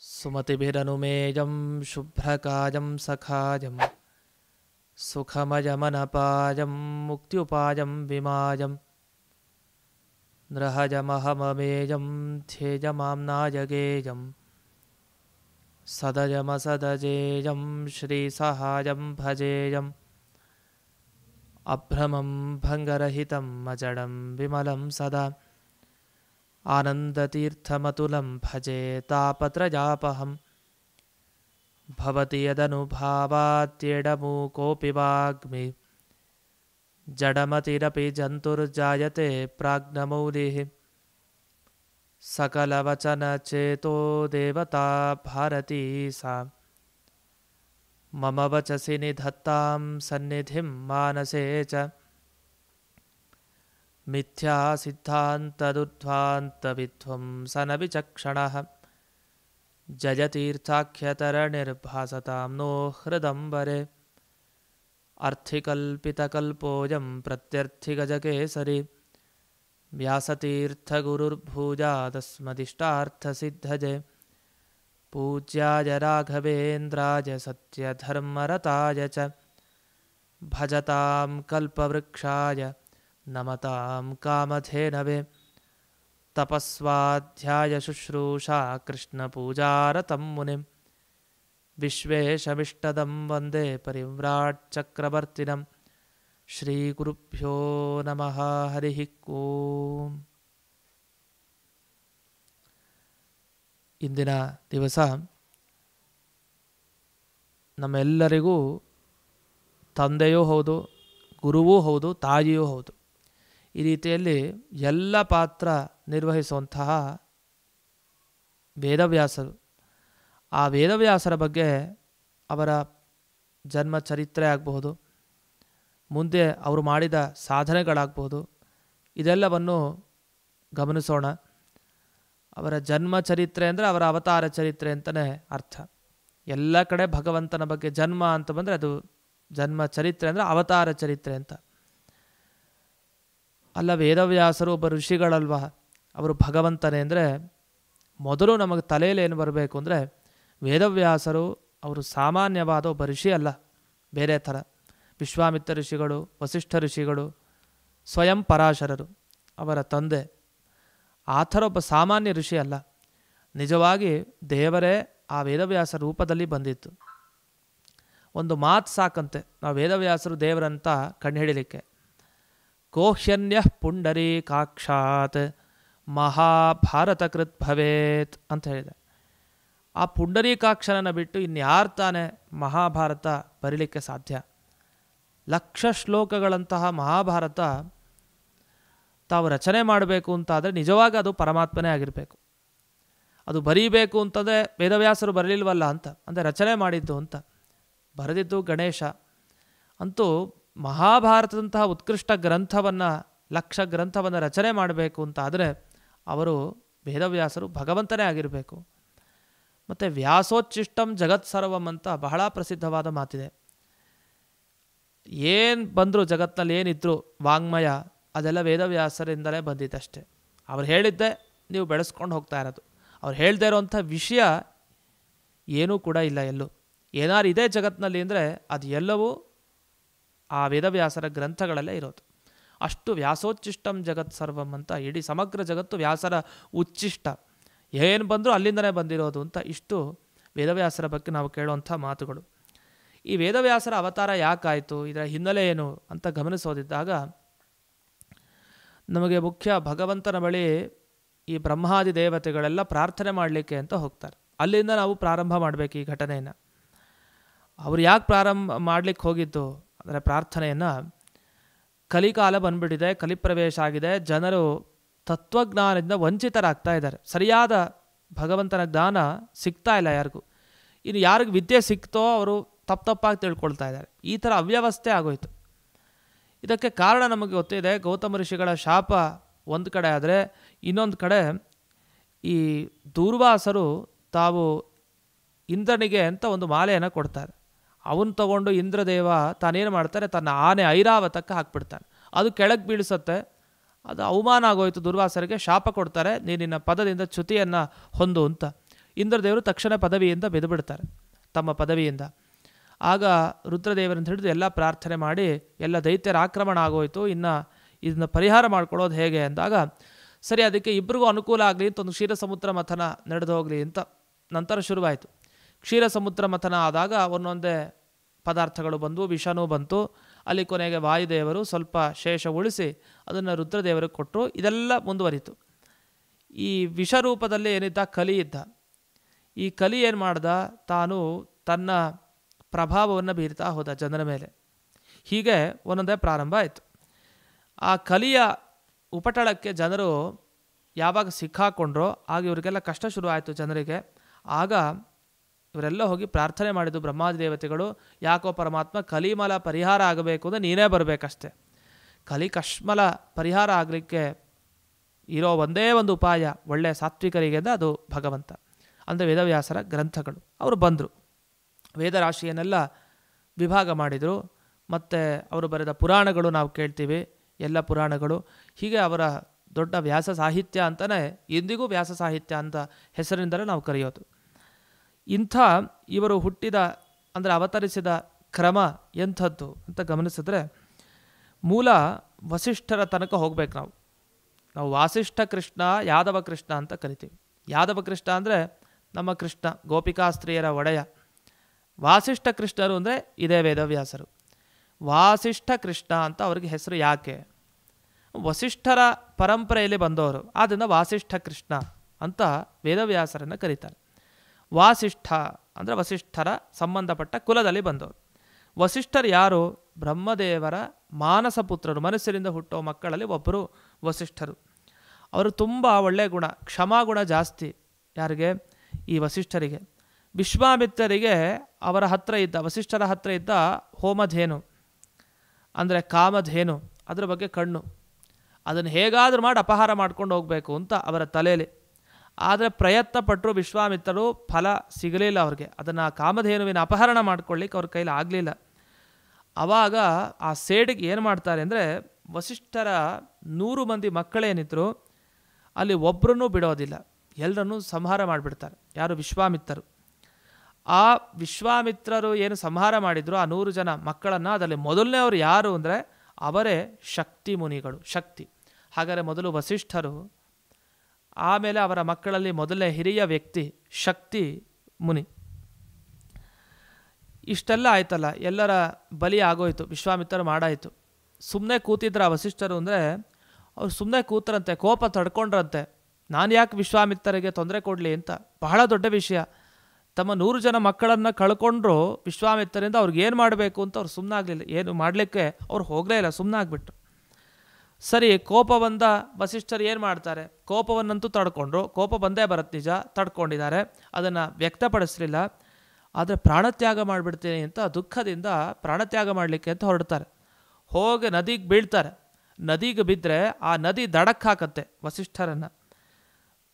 ಸುಮತಿಭಿರನುಮೇಯಂ ಶುಭ್ರಕಾಯಂ ಸಖಾಯಂ ಸುಖಮಯಮನಪಾಯಂ ಮುಕ್ತ್ಯುಪಾಯಂ ವಿಮಾಯಂ ನೃಹಯಮಹಮಮೇಯಂ ಧ್ಯೇಯಮಾಮ್ನಾಯಗೇಯಂ ಸದಯಮಸದಜೇಯಂ ಶ್ರೀಸಹಾಯಂ ಭಜೇಯಂ ಅಭ್ರಮಂ ಭಂಗರಹಿತಂ ಅಜಡಂ ವಿಮಲಂ ಸದಾ ಆನಂದತೀರ್ಥಮತುಲಂ ಭಜೆ ತಾಪತ್ರಯಾಪಹಂ ಭವತಿ ಯದನುಭಾವಾತ್ಯೆಡಮೂಕೋಪಿ ವಾಗ್ಮಿ ಜಡಮತಿರಪಿ ಜಂತುರ್ಜಾಯತೆ ಪ್ರಾಜ್ಞಮೌಲಿಃ ಸಕಲವಚನಚೇತೋ ದೇವತಾ ಭಾರತೀ ಸಾ ಮಮ ವಚಸಿ ನಿಧತ್ತಾಂ ಸನ್ನಿಧಿಂ ಮಾನಸೇ ಚ ಮಿಥ್ಯಾ ಸಿದ್ಧಾಂತದುಧ್ವಾಂತವಿಧ್ವಂಸನ ವಿಚಕ್ಷಣಃ ಜಯತೀರ್ಥಾಖ್ಯತರಣಿರ್ಭಾಸತಾಂ ನೋ ಹೃದಂಬರೆ ಅರ್ಥಿಕಲ್ಪಿತಕಲ್ಪೋಯಂ ಪ್ರತ್ಯರ್ಥಿಗಜಕೇಸರಿ ವ್ಯಾಸತೀರ್ಥಗುರುರ್ಭೂಜಾದಸ್ಮದಿಷ್ಟಾರ್ಥಸಿದ್ಧಜೆ ಪೂಜ್ಯಾಯ ರಾಘವೇಂದ್ರಾಯ ಸತ್ಯಧರ್ಮರತಾಯ ಚ ಭಜತಾಂ ಕಲ್ಪವೃಕ್ಷಾಯ ನಮತಾಂ ಕಾಮಧೇನವೇ ತಪಸ್ವಾಧ್ಯಾಯ ಶುಶ್ರೂಷಾ ಕೃಷ್ಣಪೂಜಾರತಂ ಮುನಿಂ ವಿಶ್ವೇಶಮಿಷ್ಟದಂ ವಂದೇ ಪರಿವ್ರಾಟ್ ಚಕ್ರವರ್ತಿನಂ ಶ್ರೀಗುರುಭ್ಯೋ ನಮಃ ಹರಿ ಓಂ. ಇಂದಿನ ದಿವಸ ನಮ್ಮೆಲ್ಲರಿಗೂ ತಂದೆಯೂ ಹೌದು, ಗುರುವೂ ಹೌದು, ತಾಯಿಯೂ ಹೌದು. ಈ ರೀತಿಯಲ್ಲಿ ಎಲ್ಲ ಪಾತ್ರ ನಿರ್ವಹಿಸುವಂತಹ ವೇದವ್ಯಾಸರು. ಆ ವೇದವ್ಯಾಸರ ಬಗ್ಗೆ ಅವರ ಜನ್ಮ ಚರಿತ್ರೆ ಆಗಬಹುದು, ಮುಂದೆ ಅವರು ಮಾಡಿದ ಸಾಧನೆಗಳಾಗಬಹುದು, ಇದೆಲ್ಲವನ್ನು ಗಮನಿಸೋಣ. ಅವರ ಜನ್ಮ ಚರಿತ್ರೆ ಅಂದರೆ ಅವರ ಅವತಾರ ಚರಿತ್ರೆ ಅಂತಲೇ ಅರ್ಥ. ಎಲ್ಲ ಕಡೆ ಭಗವಂತನ ಬಗ್ಗೆ ಜನ್ಮ ಅಂತ ಬಂದರೆ ಅದು ಜನ್ಮ ಚರಿತ್ರೆ ಅಂದರೆ ಅವತಾರ ಚರಿತ್ರೆ ಅಂತ ಅಲ್ಲ. ವೇದವ್ಯಾಸರು ಒಬ್ಬ ಋಷಿಗಳಲ್ವ, ಅವರು ಭಗವಂತನೇ ಅಂದರೆ ಮೊದಲು ನಮಗೆ ತಲೆಯಲ್ಲಿ ಏನು ಬರಬೇಕು ಅಂದರೆ ವೇದವ್ಯಾಸರು ಅವರು ಸಾಮಾನ್ಯವಾದ ಒಬ್ಬ ಋಷಿ ಅಲ್ಲ, ಬೇರೆ ಥರ. ವಿಶ್ವಾಮಿತ್ರ ಋಷಿಗಳು, ವಸಿಷ್ಠ ಋಷಿಗಳು, ಸ್ವಯಂ ಪರಾಶರರು ಅವರ ತಂದೆ, ಆ ಥರ ಒಬ್ಬ ಸಾಮಾನ್ಯ ಋಷಿ ಅಲ್ಲ. ನಿಜವಾಗಿ ದೇವರೇ ಆ ವೇದವ್ಯಾಸ ರೂಪದಲ್ಲಿ ಬಂದಿತ್ತು. ಒಂದು ಮಾತು ಸಾಕಂತೆ ನಾವು ವೇದವ್ಯಾಸರು ದೇವರಂತ ಕಂಡುಹಿಡಿಲಿಕ್ಕೆ. ಕೋಹ್ಯನ್ಯ ಪುಂಡರೀಕಾಕ್ಷಾತ್ ಮಹಾಭಾರತ ಕೃತ್ ಭವೇತ್ ಅಂತ ಹೇಳಿದೆ. ಆ ಪುಂಡರೀಕಾಕ್ಷರನ್ನು ಬಿಟ್ಟು ಇನ್ಯಾರು ತಾನೇ ಮಹಾಭಾರತ ಬರೀಲಿಕ್ಕೆ ಸಾಧ್ಯ? ಲಕ್ಷ ಶ್ಲೋಕಗಳಂತಹ ಮಹಾಭಾರತ ತಾವು ರಚನೆ ಮಾಡಬೇಕು ಅಂತಾದರೆ ನಿಜವಾಗಿ ಅದು ಪರಮಾತ್ಮನೇ ಆಗಿರಬೇಕು. ಅದು ಬರೀಬೇಕು ಅಂತಂದರೆ ವೇದವ್ಯಾಸರು ಬರಲಿಲ್ವಲ್ಲ ಅಂತ, ಅಂದರೆ ರಚನೆ ಮಾಡಿದ್ದು ಅಂತ. ಬರೆದಿದ್ದು ಗಣೇಶ. ಅಂತೂ ಮಹಾಭಾರತದಂತಹ ಉತ್ಕೃಷ್ಟ ಗ್ರಂಥವನ್ನು, ಲಕ್ಷ ಗ್ರಂಥವನ್ನು ರಚನೆ ಮಾಡಬೇಕು ಅಂತಾದರೆ ಅವರು ವೇದವ್ಯಾಸರು ಭಗವಂತನೇ ಆಗಿರಬೇಕು. ಮತ್ತು ವ್ಯಾಸೋಚ್ಚಿಷ್ಟಂ ಜಗತ್ಸರ್ವಂ ಅಂತ ಬಹಳ ಪ್ರಸಿದ್ಧವಾದ ಮಾತಿದೆ. ಏನು ಬಂದರೂ ಜಗತ್ತಿನಲ್ಲಿ ಏನಿದ್ರು ವಾಂಗ್ಮಯ ಅದೆಲ್ಲ ವೇದವ್ಯಾಸರಿಂದಲೇ ಬಂದಿದ್ದಷ್ಟೇ. ಅವ್ರು ಹೇಳಿದ್ದೆ ನೀವು ಬೆಳೆಸ್ಕೊಂಡು ಹೋಗ್ತಾ ಇರೋದು. ಅವ್ರು ಹೇಳದೇ ಇರೋವಂಥ ವಿಷಯ ಏನೂ ಕೂಡ ಇಲ್ಲ ಎಲ್ಲೂ. ಏನಾರು ಇದೇ ಜಗತ್ತಿನಲ್ಲಿ ಅಂದರೆ ಅದು ಎಲ್ಲವೂ ಆ ವೇದವ್ಯಾಸರ ಗ್ರಂಥಗಳಲ್ಲೇ ಇರೋದು. ಅಷ್ಟು ವ್ಯಾಸೋಚ್ಚಿಷ್ಟಂ ಜಗತ್ ಸರ್ವಂ ಅಂತ, ಇಡೀ ಸಮಗ್ರ ಜಗತ್ತು ವ್ಯಾಸರ ಉಚ್ಚಿಷ್ಟ, ಏನು ಬಂದರೂ ಅಲ್ಲಿಂದನೇ ಬಂದಿರೋದು ಅಂತ. ಇಷ್ಟು ವೇದವ್ಯಾಸರ ಬಗ್ಗೆ ನಾವು ಕೇಳುವಂಥ ಮಾತುಗಳು. ಈ ವೇದವ್ಯಾಸರ ಅವತಾರ ಯಾಕಾಯಿತು, ಇದರ ಹಿನ್ನೆಲೆ ಏನು ಅಂತ ಗಮನಿಸೋದಿದ್ದಾಗ ನಮಗೆ ಮುಖ್ಯ ಭಗವಂತನ ಬಳಿ ಈ ಬ್ರಹ್ಮಾದಿ ದೇವತೆಗಳೆಲ್ಲ ಪ್ರಾರ್ಥನೆ ಮಾಡಲಿಕ್ಕೆ ಅಂತ ಹೋಗ್ತಾರೆ. ಅಲ್ಲಿಂದ ನಾವು ಪ್ರಾರಂಭ ಮಾಡಬೇಕು ಈ ಘಟನೆಯನ್ನು. ಅವರು ಯಾಕೆ ಪ್ರಾರಂಭ ಮಾಡಲಿಕ್ಕೆ ಹೋಗಿದ್ದು ಅಂದರೆ ಪ್ರಾರ್ಥನೆಯನ್ನು, ಕಲಿಕಾಲ ಬಂದ್ಬಿಟ್ಟಿದೆ, ಕಲಿಪ್ರವೇಶ ಆಗಿದೆ, ಜನರು ತತ್ವಜ್ಞಾನದಿಂದ ವಂಚಿತರಾಗ್ತಾ ಇದ್ದಾರೆ. ಸರಿಯಾದ ಭಗವಂತನ ಜ್ಞಾನ ಸಿಗ್ತಾ ಇಲ್ಲ ಯಾರಿಗೂ. ಇನ್ನು ಯಾರಿಗೆ ವಿದ್ಯೆ ಸಿಕ್ತೋ ಅವರು ತಪ್ಪಾಗಿ ತಿಳ್ಕೊಳ್ತಾ ಇದ್ದಾರೆ. ಈ ಥರ ಅವ್ಯವಸ್ಥೆ ಆಗೋಯ್ತು. ಇದಕ್ಕೆ ಕಾರಣ ನಮಗೆ ಗೊತ್ತಿದೆ. ಗೌತಮ ಋಷಿಗಳ ಶಾಪ ಒಂದು ಕಡೆ ಆದರೆ, ಇನ್ನೊಂದು ಕಡೆ ಈ ದೂರ್ವಾಸರು ತಾವು ಇಂದ್ರನಿಗೆ ಅಂತ ಒಂದು ಮಾಲೆಯನ್ನು ಕೊಡ್ತಾರೆ. ಅವನು ತಗೊಂಡು ಇಂದ್ರದೇವ ತಾನೇನು ಮಾಡ್ತಾರೆ, ತನ್ನ ಆನೆ ಐರಾವತಕ್ಕೆ ಹಾಕ್ಬಿಡ್ತಾನೆ. ಅದು ಕೆಳಗೆ ಬೀಳಿಸುತ್ತೆ. ಅದು ಅವಮಾನ ಆಗೋಯ್ತು ದುರ್ವಾಸರಿಗೆ. ಶಾಪ ಕೊಡ್ತಾರೆ, ನೀನಿನ್ನ ಪದದಿಂದ ಚ್ಯುತಿಯನ್ನು ಹೊಂದು ಅಂತ. ಇಂದ್ರದೇವರು ತಕ್ಷಣ ಪದವಿಯಿಂದ ಬಿದ್ದುಬಿಡ್ತಾರೆ, ತಮ್ಮ ಪದವಿಯಿಂದ. ಆಗ ರುದ್ರದೇವರಂತ ಹಿಡಿದು ಎಲ್ಲ ಪ್ರಾರ್ಥನೆ ಮಾಡಿ ಎಲ್ಲ ದೈತ್ಯರ ಆಕ್ರಮಣ ಆಗೋಯ್ತು, ಇನ್ನು ಇದನ್ನ ಪರಿಹಾರ ಮಾಡ್ಕೊಳ್ಳೋದು ಹೇಗೆ ಅಂದಾಗ, ಸರಿ ಅದಕ್ಕೆ ಇಬ್ಬರಿಗೂ ಅನುಕೂಲ ಆಗಲಿ ಅಂತ ಒಂದು ಕ್ಷೀರ ಸಮುದ್ರ ಮಥನ ನಡೆದು ಹೋಗಲಿ ಅಂತ ನಂತರ ಶುರುವಾಯಿತು. ಕ್ಷೀರ ಸಮುದ್ರ ಮಥನ ಆದಾಗ ಒಂದೊಂದೇ ಪದಾರ್ಥಗಳು ಬಂದು, ವಿಷನೂ ಬಂತು. ಅಲ್ಲಿ ಕೊನೆಗೆ ವಾಯುದೇವರು ಸ್ವಲ್ಪ ಶೇಷ ಉಳಿಸಿ ಅದನ್ನು ರುದ್ರದೇವರಿಗೆ ಕೊಟ್ಟರು. ಇದೆಲ್ಲ ಮುಂದುವರಿತು. ಈ ವಿಷರೂಪದಲ್ಲಿ ಏನಿದ್ದ ಕಲಿ ಇದ್ದ. ಈ ಕಲಿ ಏನು ಮಾಡ್ದ, ತಾನು ತನ್ನ ಪ್ರಭಾವವನ್ನು ಬೀರ್ತಾ ಹೋದ ಜನರ ಮೇಲೆ. ಹೀಗೆ ಒಂದೊಂದೇ ಪ್ರಾರಂಭ ಆಯಿತು. ಆ ಕಲಿಯ ಉಪಟಳಕ್ಕೆ ಜನರು ಯಾವಾಗ ಸಿಕ್ಕಾಕೊಂಡ್ರೋ ಆಗ ಇವರಿಗೆಲ್ಲ ಕಷ್ಟ ಶುರು ಆಯಿತು ಜನರಿಗೆ. ಆಗ ಇವರೆಲ್ಲ ಹೋಗಿ ಪ್ರಾರ್ಥನೆ ಮಾಡಿದ್ದು ಬ್ರಹ್ಮಾದಿ ದೇವತೆಗಳು, ಯಾಕೋ ಪರಮಾತ್ಮ ಕಲಿಮಲ ಪರಿಹಾರ ಆಗಬೇಕು ಅಂದರೆ ನೀನೇ ಬರಬೇಕಷ್ಟೆ. ಕಲಿ ಕಶ್ಮಲ ಪರಿಹಾರ ಆಗಲಿಕ್ಕೆ ಇರೋ ಒಂದೇ ಒಂದು ಉಪಾಯ ಒಳ್ಳೆಯ ಸಾತ್ವಿಕರಿಗೆ ಅಂದರೆ ಅದು ಭಗವಂತ, ಅಂದರೆ ವೇದವ್ಯಾಸರ ಗ್ರಂಥಗಳು. ಅವರು ಬಂದರು, ವೇದರಾಶಿಯನ್ನೆಲ್ಲ ವಿಭಾಗ ಮಾಡಿದರು. ಮತ್ತು ಅವರು ಬರೆದ ಪುರಾಣಗಳು ನಾವು ಕೇಳ್ತೀವಿ, ಎಲ್ಲ ಪುರಾಣಗಳು. ಹೀಗೆ ಅವರ ದೊಡ್ಡ ವ್ಯಾಸ ಸಾಹಿತ್ಯ ಅಂತಲೇ ಇಂದಿಗೂ ವ್ಯಾಸ ಸಾಹಿತ್ಯ ಅಂತ ಹೆಸರಿಂದಲೇ ನಾವು ಕರೆಯೋದು. ಇಂಥ ಇವರು ಹುಟ್ಟಿದ ಅಂದರೆ ಅವತರಿಸಿದ ಕ್ರಮ ಎಂಥದ್ದು ಅಂತ ಗಮನಿಸಿದ್ರೆ, ಮೂಲ ವಸಿಷ್ಠರ ತನಕ ಹೋಗ್ಬೇಕು. ನಾವು ವಾಸಿಷ್ಠ ಕೃಷ್ಣ, ಯಾದವ ಕೃಷ್ಣ ಅಂತ ಕರಿತೀವಿ. ಯಾದವ ಕೃಷ್ಣ ಅಂದರೆ ನಮ್ಮ ಕೃಷ್ಣ, ಗೋಪಿಕಾಸ್ತ್ರೀಯರ ಒಡೆಯ. ವಾಸಿಷ್ಠ ಕೃಷ್ಣರು ಅಂದರೆ ಇದೇ ವೇದವ್ಯಾಸರು. ವಾಸಿಷ್ಠ ಕೃಷ್ಣ ಅಂತ ಅವ್ರಿಗೆ ಹೆಸರು ಯಾಕೆ? ವಸಿಷ್ಠರ ಪರಂಪರೆಯಲ್ಲಿ ಬಂದವರು, ಆದ್ದರಿಂದ ವಾಸಿಷ್ಠ ಕೃಷ್ಣ ಅಂತ ವೇದವ್ಯಾಸರನ್ನು ಕರೀತಾರೆ. ವಾಸಿಷ್ಠ ಅಂದರೆ ವಸಿಷ್ಠರ ಸಂಬಂಧಪಟ್ಟ ಕುಲದಲ್ಲಿ ಬಂದವರು. ವಸಿಷ್ಠರು ಯಾರು? ಬ್ರಹ್ಮದೇವರ ಮಾನಸ ಪುತ್ರರು, ಮನಸ್ಸಿನಿಂದ ಹುಟ್ಟೋ ಮಕ್ಕಳಲ್ಲಿ ಒಬ್ಬರು ವಸಿಷ್ಠರು. ಅವರು ತುಂಬ ಒಳ್ಳೆಯ ಗುಣ, ಕ್ಷಮಾಗುಣ ಜಾಸ್ತಿ. ಯಾರಿಗೆ? ಈ ವಸಿಷ್ಠರಿಗೆ. ವಿಶ್ವಾಮಿತ್ರರಿಗೆ ಅವರ ಹತ್ರ ಇದ್ದ, ವಸಿಷ್ಠರ ಹತ್ರ ಇದ್ದ ಹೋಮಧೇನು ಅಂದರೆ ಕಾಮಧೇನು, ಅದರ ಬಗ್ಗೆ ಕಣ್ಣು. ಅದನ್ನು ಹೇಗಾದರೂ ಮಾಡಿ ಅಪಹಾರ ಮಾಡ್ಕೊಂಡು ಹೋಗಬೇಕು ಅಂತ ಅವರ ತಲೆಯಲ್ಲಿ. ಆದರೆ ಪ್ರಯತ್ನ ಪಟ್ಟರು ವಿಶ್ವಾಮಿತ್ರರು, ಫಲ ಸಿಗಲಿಲ್ಲ ಅವ್ರಿಗೆ. ಅದನ್ನು ಕಾಮಧೇನುವಿನ ಅಪಹರಣ ಮಾಡ್ಕೊಳ್ಳಿಕ್ಕೆ ಅವ್ರ ಕೈಲಿ ಆಗಲಿಲ್ಲ. ಆವಾಗ ಆ ಸೇಡಿಗೆ ಏನು ಮಾಡ್ತಾರೆ ಅಂದರೆ, ವಸಿಷ್ಠರ 100 ಮಂದಿ ಮಕ್ಕಳೇನಿದ್ರು ಅಲ್ಲಿ ಒಬ್ಬರನ್ನೂ ಬಿಡೋದಿಲ್ಲ, ಎಲ್ಲರನ್ನೂ ಸಂಹಾರ ಮಾಡಿಬಿಡ್ತಾರೆ. ಯಾರು? ವಿಶ್ವಾಮಿತ್ರರು. ಆ ವಿಶ್ವಾಮಿತ್ರರು ಏನು ಸಂಹಾರ ಮಾಡಿದ್ರು ಆ 100 ಜನ ಮಕ್ಕಳನ್ನು, ಅದರಲ್ಲಿ ಮೊದಲನೇ ಅವರು ಯಾರು ಅಂದರೆ ಅವರೇ ಶಕ್ತಿ ಮುನಿಗಳು. ಶಕ್ತಿ. ಹಾಗಾದರೆ ಮೊದಲು ವಸಿಷ್ಠರು, ಆಮೇಲೆ ಅವರ ಮಕ್ಕಳಲ್ಲಿ ಮೊದಲನೇ ಹಿರಿಯ ವ್ಯಕ್ತಿ ಶಕ್ತಿ ಮುನಿ. ಇಷ್ಟೆಲ್ಲ ಆಯ್ತಲ್ಲ, ಎಲ್ಲರ ಬಲಿ ಆಗೋಯ್ತು, ವಿಶ್ವಾಮಿತ್ರರು ಮಾಡಾಯಿತು. ಸುಮ್ಮನೆ ಕೂತಿದ್ರ ವಸಿಷ್ಠರು ಅಂದರೆ, ಅವ್ರು ಸುಮ್ಮನೆ ಕೂತರಂತೆ, ಕೋಪ ತಡ್ಕೊಂಡ್ರಂತೆ. ನಾನು ಯಾಕೆ ವಿಶ್ವಾಮಿತ್ರರಿಗೆ ತೊಂದರೆ ಕೊಡಲಿ ಅಂತ. ಬಹಳ ದೊಡ್ಡ ವಿಷಯ. ತಮ್ಮ 100 ಜನ ಮಕ್ಕಳನ್ನು ಕಳ್ಕೊಂಡ್ರು ವಿಶ್ವಾಮಿತ್ರರಿಂದ, ಅವ್ರಿಗೇನು ಮಾಡಬೇಕು ಅಂತ ಅವ್ರು ಸುಮ್ಮನಾಗಲಿಲ್ಲ. ಏನು ಮಾಡಲಿಕ್ಕೆ ಅವ್ರು ಹೋಗಲೇ ಇಲ್ಲ, ಸುಮ್ಮನಾಗ್ಬಿಟ್ರು. ಸರಿ, ಕೋಪ ಬಂದ ವಸಿಷ್ಠರು ಏನು ಮಾಡ್ತಾರೆ? ಕೋಪವನ್ನಂತೂ ತಡ್ಕೊಂಡ್ರು. ಕೋಪ ಬಂದೇ ಬರುತ್ತೆ, ನಿಜ, ತಡ್ಕೊಂಡಿದ್ದಾರೆ, ಅದನ್ನು ವ್ಯಕ್ತಪಡಿಸಲಿಲ್ಲ. ಆದರೆ ಪ್ರಾಣತ್ಯಾಗ ಮಾಡಿಬಿಡ್ತೀನಿ ಅಂತ ದುಃಖದಿಂದ ಪ್ರಾಣತ್ಯಾಗ ಮಾಡಲಿಕ್ಕೆ ಅಂತ ಹೊರಡ್ತಾರೆ. ಹೋಗಿ ನದಿಗೆ ಬೀಳ್ತಾರೆ. ನದಿಗೆ ಬಿದ್ದರೆ ಆ ನದಿ ದಡಕ್ಕೆ ಹಾಕತ್ತೆ ವಸಿಷ್ಠರನ್ನು.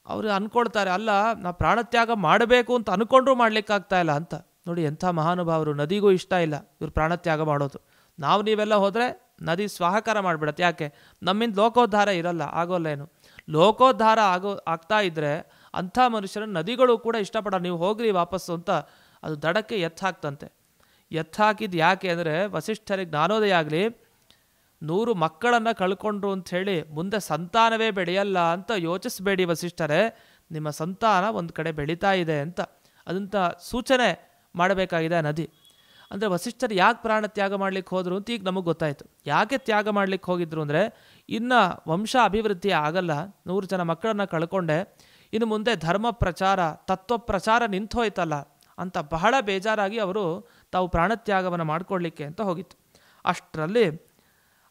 ಅವರು ಅಂದ್ಕೊಳ್ತಾರೆ, ಅಲ್ಲ ನಾವು ಪ್ರಾಣತ್ಯಾಗ ಮಾಡಬೇಕು ಅಂತ ಅಂದ್ಕೊಂಡ್ರೂ ಮಾಡ್ಲಿಕ್ಕಾಗ್ತಾ ಇಲ್ಲ ಅಂತ. ನೋಡಿ ಎಂಥ ಮಹಾನುಭಾವರು. ನದಿಗೂ ಇಷ್ಟ ಇಲ್ಲ ಇವ್ರು ಪ್ರಾಣತ್ಯಾಗ ಮಾಡೋದು. ನಾವು ನೀವೆಲ್ಲ ಹೋದರೆ ನದಿ ಸ್ವಾಹಾಕಾರ ಮಾಡಿಬಿಡತ್ತೆ. ಯಾಕೆ? ನಮ್ಮಿಂದ ಲೋಕೋದ್ಧಾರ ಇರಲ್ಲ, ಆಗೋಲ್ಲೇನು. ಲೋಕೋದ್ಧಾರ ಆಗ್ತಾ ಇದ್ದರೆ ಅಂಥ ಮನುಷ್ಯರನ್ನು ನದಿಗಳು ಕೂಡ ಇಷ್ಟಪಡ, ನೀವು ಹೋಗ್ರಿ ವಾಪಸ್ಸು ಅಂತ ಅದು ದಡಕ್ಕೆ ಎತ್ತಾಕ್ತಂತೆ. ಎತ್ತಾಕಿದ್ದು ಯಾಕೆ ಅಂದರೆ, ವಸಿಷ್ಠರಿಗೆ ಜ್ಞಾನೋದಯ ಆಗಲಿ, 100 ಮಕ್ಕಳನ್ನು ಕಳ್ಕೊಂಡ್ರು ಅಂಥೇಳಿ ಮುಂದೆ ಸಂತಾನವೇ ಬೆಳೆಯಲ್ಲ ಅಂತ ಯೋಚಿಸಬೇಡಿ ವಸಿಷ್ಠರೇ, ನಿಮ್ಮ ಸಂತಾನ ಒಂದು ಕಡೆ ಬೆಳೀತಾ ಇದೆ ಅಂತ ಅದಂಥ ಸೂಚನೆ ಮಾಡಬೇಕಾಗಿದೆ ನದಿ. ಅಂದರೆ ವಸಿಷ್ಠರು ಯಾಕೆ ಪ್ರಾಣ ತ್ಯಾಗ ಮಾಡ್ಲಿಕ್ಕೆ ಹೋದರು ಅಂತ ಈಗ ನಮಗೆ ಗೊತ್ತಾಯಿತು. ಯಾಕೆ ತ್ಯಾಗ ಮಾಡ್ಲಿಕ್ಕೆ ಹೋಗಿದ್ರು ಅಂದರೆ, ಇನ್ನು ವಂಶ ಅಭಿವೃದ್ಧಿ ಆಗಲ್ಲ, 100 ಜನ ಮಕ್ಕಳನ್ನು ಕಳ್ಕೊಂಡೆ, ಇನ್ನು ಮುಂದೆ ಧರ್ಮ ಪ್ರಚಾರ, ತತ್ವ ಪ್ರಚಾರ ನಿಂತೋಯ್ತಲ್ಲ ಅಂತ ಬಹಳ ಬೇಜಾರಾಗಿ ಅವರು ತಾವು ಪ್ರಾಣತ್ಯಾಗವನ್ನು ಮಾಡಿಕೊಳ್ಳಿಕ್ಕೆ ಅಂತ ಹೋಗಿತ್ತು. ಅಷ್ಟರಲ್ಲಿ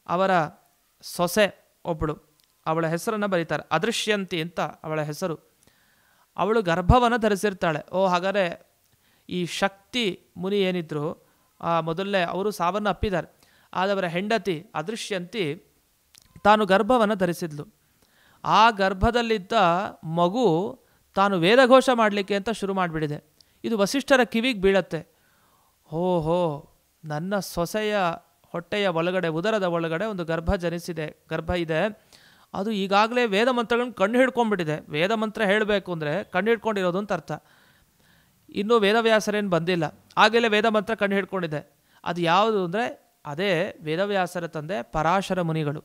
ಅವರ ಸೊಸೆ ಒಬ್ಬಳು, ಅವಳ ಹೆಸರನ್ನು ಬರೀತಾರೆ, ಅದೃಶ್ಯಂತಿ ಅಂತ ಅವಳ ಹೆಸರು. ಅವಳು ಗರ್ಭವನ್ನು ಧರಿಸಿರ್ತಾಳೆ. ಹಾಗಾದರೆ ಈ ಶಕ್ತಿ ಮುನಿ ಏನಿದ್ರು ಮೊದಲನೇ ಅವರು ಸಾವನ್ನು ಅಪ್ಪಿದ್ದಾರೆ. ಆದವರ ಹೆಂಡತಿ ಅದೃಶ್ಯಂತಿ ತಾನು ಗರ್ಭವನ್ನು ಧರಿಸಿದ್ಲು. ಆ ಗರ್ಭದಲ್ಲಿದ್ದ ಮಗು ತಾನು ವೇದಘೋಷ ಮಾಡಲಿಕ್ಕೆ ಅಂತ ಶುರು ಮಾಡಿಬಿಡಿದೆ. ಇದು ವಸಿಷ್ಠರ ಕಿವಿಗೆ ಬೀಳತ್ತೆ. ನನ್ನ ಸೊಸೆಯ ಹೊಟ್ಟೆಯ ಒಳಗಡೆ, ಉದರದ ಒಳಗಡೆ ಒಂದು ಗರ್ಭ ಇದೆ, ಅದು ಈಗಾಗಲೇ ವೇದ ಮಂತ್ರಗಳನ್ನ ಕಣ್ಣು ಹಿಡ್ಕೊಂಡ್ಬಿಟ್ಟಿದೆ. ವೇದ ಮಂತ್ರ ಹೇಳಬೇಕು ಅಂದರೆ ಕಣ್ಣು ಹಿಡ್ಕೊಂಡಿರೋದು ಅಂತ ಅರ್ಥ. ಇನ್ನೂ ವೇದವ್ಯಾಸರೇನು ಬಂದಿಲ್ಲ, ಆಗಲೇ ವೇದ ಮಂತ್ರ ಕಂಡು ಹಿಡ್ಕೊಂಡಿದೆ. ಅದು ಯಾವುದು ಅಂದರೆ ಅದೇ ವೇದವ್ಯಾಸರ ತಂದೆ ಪರಾಶರ ಮುನಿಗಳು.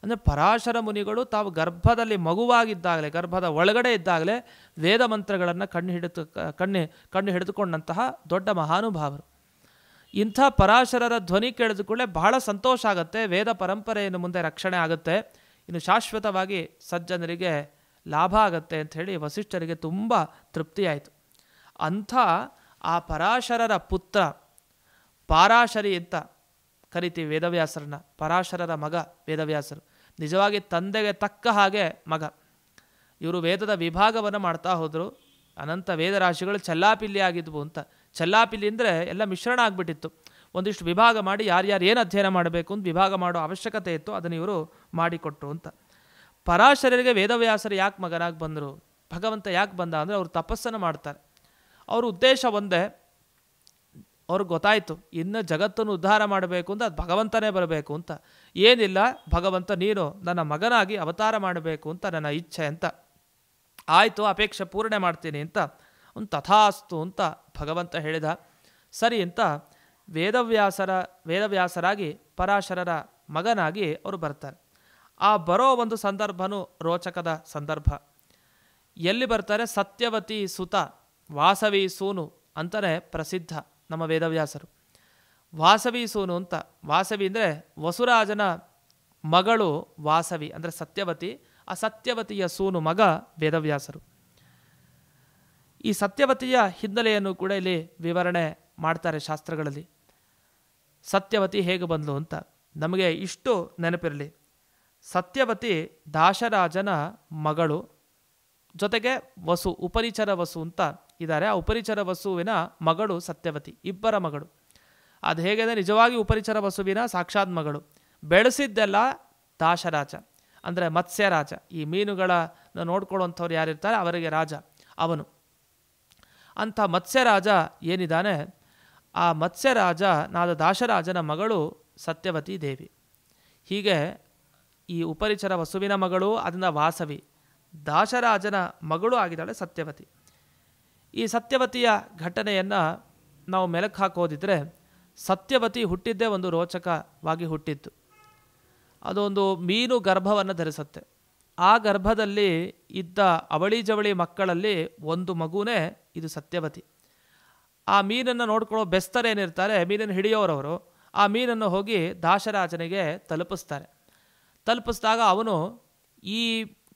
ಅಂದರೆ ಪರಾಶರ ಮುನಿಗಳು ತಾವು ಗರ್ಭದಲ್ಲಿ ಮಗುವಾಗಿದ್ದಾಗಲೇ, ಗರ್ಭದ ಒಳಗಡೆ ಇದ್ದಾಗಲೇ ವೇದ ಮಂತ್ರಗಳನ್ನು ಕಣ್ಣು ಹಿಡಿದುಕೊಂಡಂತಹ ದೊಡ್ಡ ಮಹಾನುಭಾವರು. ಇಂಥ ಪರಾಶರರ ಧ್ವನಿ ಕೇಳಿದುಕೊಳ್ಳೆ ಬಹಳ ಸಂತೋಷ ಆಗುತ್ತೆ. ವೇದ ಪರಂಪರೆಯನ್ನು ಮುಂದೆ ರಕ್ಷಣೆ ಆಗುತ್ತೆ, ಇನ್ನು ಶಾಶ್ವತವಾಗಿ ಸಜ್ಜನರಿಗೆ ಲಾಭ ಆಗುತ್ತೆ ಅಂಥೇಳಿ ವಸಿಷ್ಠರಿಗೆ ತುಂಬ ತೃಪ್ತಿಯಾಯಿತು. ಅಂಥ ಆ ಪರಾಶರರ ಪುತ್ರ ಪಾರಾಶರಿ ಅಂತ ಕರಿತೀವಿ ವೇದವ್ಯಾಸರನ್ನ. ಪರಾಶರರ ಮಗ ವೇದವ್ಯಾಸರು, ನಿಜವಾಗಿ ತಂದೆಗೆ ತಕ್ಕ ಹಾಗೆ ಮಗ. ಇವರು ವೇದದ ವಿಭಾಗವನ್ನು ಮಾಡ್ತಾ ಹೋದರು. ಅನಂತ ವೇದರಾಶಿಗಳು ಚೆಲ್ಲಾಪಿಲ್ಲಿ ಆಗಿದ್ವು ಅಂತ. ಚೆಲ್ಲಾಪಿಲ್ಲಿ ಅಂದರೆ ಎಲ್ಲ ಮಿಶ್ರಣ ಆಗಿಬಿಟ್ಟಿತ್ತು. ಒಂದಿಷ್ಟು ವಿಭಾಗ ಮಾಡಿ ಯಾರ್ಯಾರು ಏನು ಅಧ್ಯಯನ ಮಾಡಬೇಕು ಅಂತ ವಿಭಾಗ ಮಾಡೋ ಅವಶ್ಯಕತೆ ಇತ್ತು, ಅದನ್ನು ಇವರು ಮಾಡಿಕೊಟ್ರು ಅಂತ. ಪರಾಶರರಿಗೆ ವೇದವ್ಯಾಸರು ಯಾಕೆ ಮಗನಾಗಿ ಬಂದರು, ಭಗವಂತ ಯಾಕೆ ಬಂದ ಅಂದರೆ ಅವರು ತಪಸ್ಸನ್ನು ಮಾಡ್ತಾರೆ. ಅವ್ರ ಉದ್ದೇಶ ಒಂದೇ, ಅವ್ರಿಗೆ ಗೊತ್ತಾಯಿತು ಇನ್ನು ಜಗತ್ತನ್ನು ಉದ್ಧಾರ ಮಾಡಬೇಕು ಅಂತ ಅದು ಭಗವಂತನೇ ಬರಬೇಕು ಅಂತ. ಏನಿಲ್ಲ ಭಗವಂತ ನೀನು ನನ್ನ ಮಗನಾಗಿ ಅವತಾರ ಮಾಡಬೇಕು ಅಂತ ನನ್ನ ಇಚ್ಛೆ ಅಂತ. ಆಯಿತು, ಅಪೇಕ್ಷೆ ಪೂರ್ಣೆ ಮಾಡ್ತೀನಿ ಅಂತ ಒಂದು ತಥಾಸ್ತು ಅಂತ ಭಗವಂತ ಹೇಳಿದ. ಸರಿ ಅಂತ ವೇದವ್ಯಾಸರಾಗಿ ಪರಾಶರರ ಮಗನಾಗಿ ಅವರು ಬರ್ತಾರೆ. ಆ ಬರೋ ಒಂದು ಸಂದರ್ಭನೂ ರೋಚಕದ ಸಂದರ್ಭ. ಎಲ್ಲಿ ಬರ್ತಾರೆ? ಸತ್ಯವತಿ ಸುತ ವಾಸವಿ ಸೂನು ಅಂತಲೇ ಪ್ರಸಿದ್ಧ ನಮ್ಮ ವೇದವ್ಯಾಸರು. ವಾಸವಿ ಸೂನು ಅಂತ, ವಾಸವಿ ಅಂದರೆ ವಸುರಾಜನ ಮಗಳು ವಾಸವಿ ಅಂದರೆ ಸತ್ಯವತಿ. ಆ ಸತ್ಯವತಿಯ ಸೂನು ಮಗ ವೇದವ್ಯಾಸರು. ಈ ಸತ್ಯವತಿಯ ಹಿನ್ನೆಲೆಯನ್ನು ಕೂಡ ಇಲ್ಲಿ ವಿವರಣೆ ಮಾಡ್ತಾರೆ ಶಾಸ್ತ್ರಗಳಲ್ಲಿ. ಸತ್ಯವತಿ ಹೇಗೆ ಬಂದಳು ಅಂತ ನಮಗೆ ಇಷ್ಟು ನೆನಪಿರಲಿ. ಸತ್ಯವತಿ ದಾಶರಾಜನ ಮಗಳು, ಜೊತೆಗೆ ವಸು, ಉಪರಿಚರ ವಸು ಅಂತ ಇದ್ದಾರೆ. ಆ ಉಪರಿಚರ ವಸುವಿನ ಮಗಳು ಸತ್ಯವತಿ, ಇಬ್ಬರ ಮಗಳು. ಅದು ಹೇಗೆ ಅಂದರೆ ನಿಜವಾಗಿ ಉಪರಿಚರ ವಸುವಿನ ಸಾಕ್ಷಾತ್ ಮಗಳು. ಬೆಳೆಸಿದ್ದೆಲ್ಲ ದಾಶರಾಜ ಅಂದರೆ ಮತ್ಸ್ಯರಾಜ. ಈ ಮೀನುಗಳನ್ನು ನೋಡ್ಕೊಳ್ಳುವಂಥವ್ರು ಯಾರಿರ್ತಾರೆ ಅವರಿಗೆ ರಾಜ ಅವನು. ಅಂಥ ಮತ್ಸ್ಯರಾಜ ಏನಿದ್ದಾನೆ, ಆ ಮತ್ಸ್ಯರಾಜ ನಾದ ದಾಶರಾಜನ ಮಗಳು ಸತ್ಯವತಿ ದೇವಿ. ಹೀಗೆ ಈ ಉಪರಿಚರ ವಸುವಿನ ಮಗಳು, ಅದನ್ನ ವಾಸವಿ, ದಾಶರಾಜನ ಮಗಳು ಆಗಿದ್ದಾಳೆ ಸತ್ಯವತಿ. ಈ ಸತ್ಯವತಿಯ ಘಟನೆಯನ್ನು ನಾವು ಮೆಲುಕು ಹಾಕೋದಿದ್ರೆ, ಸತ್ಯವತಿ ಹುಟ್ಟಿದ್ದೇ ಒಂದು ರೋಚಕವಾಗಿ ಹುಟ್ಟಿತ್ತು. ಅದೊಂದು ಮೀನು ಗರ್ಭವನ್ನು ಧರಿಸುತ್ತೆ. ಆ ಗರ್ಭದಲ್ಲಿ ಇದ್ದ ಅವಳಿ ಜವಳಿ ಮಕ್ಕಳಲ್ಲಿ ಒಂದು ಮಗುನೇ ಇದು ಸತ್ಯವತಿ. ಆ ಮೀನನ್ನು ನೋಡ್ಕೊಳ್ಳೋ ಬೆಸ್ತರೇನಿರ್ತಾರೆ, ಮೀನನ್ನು ಹಿಡಿಯೋರವರು, ಆ ಮೀನನ್ನು ಹೋಗಿ ದಾಶರಾಜನಿಗೆ ತಲುಪಿಸಿದಾಗ ಅವನು ಈ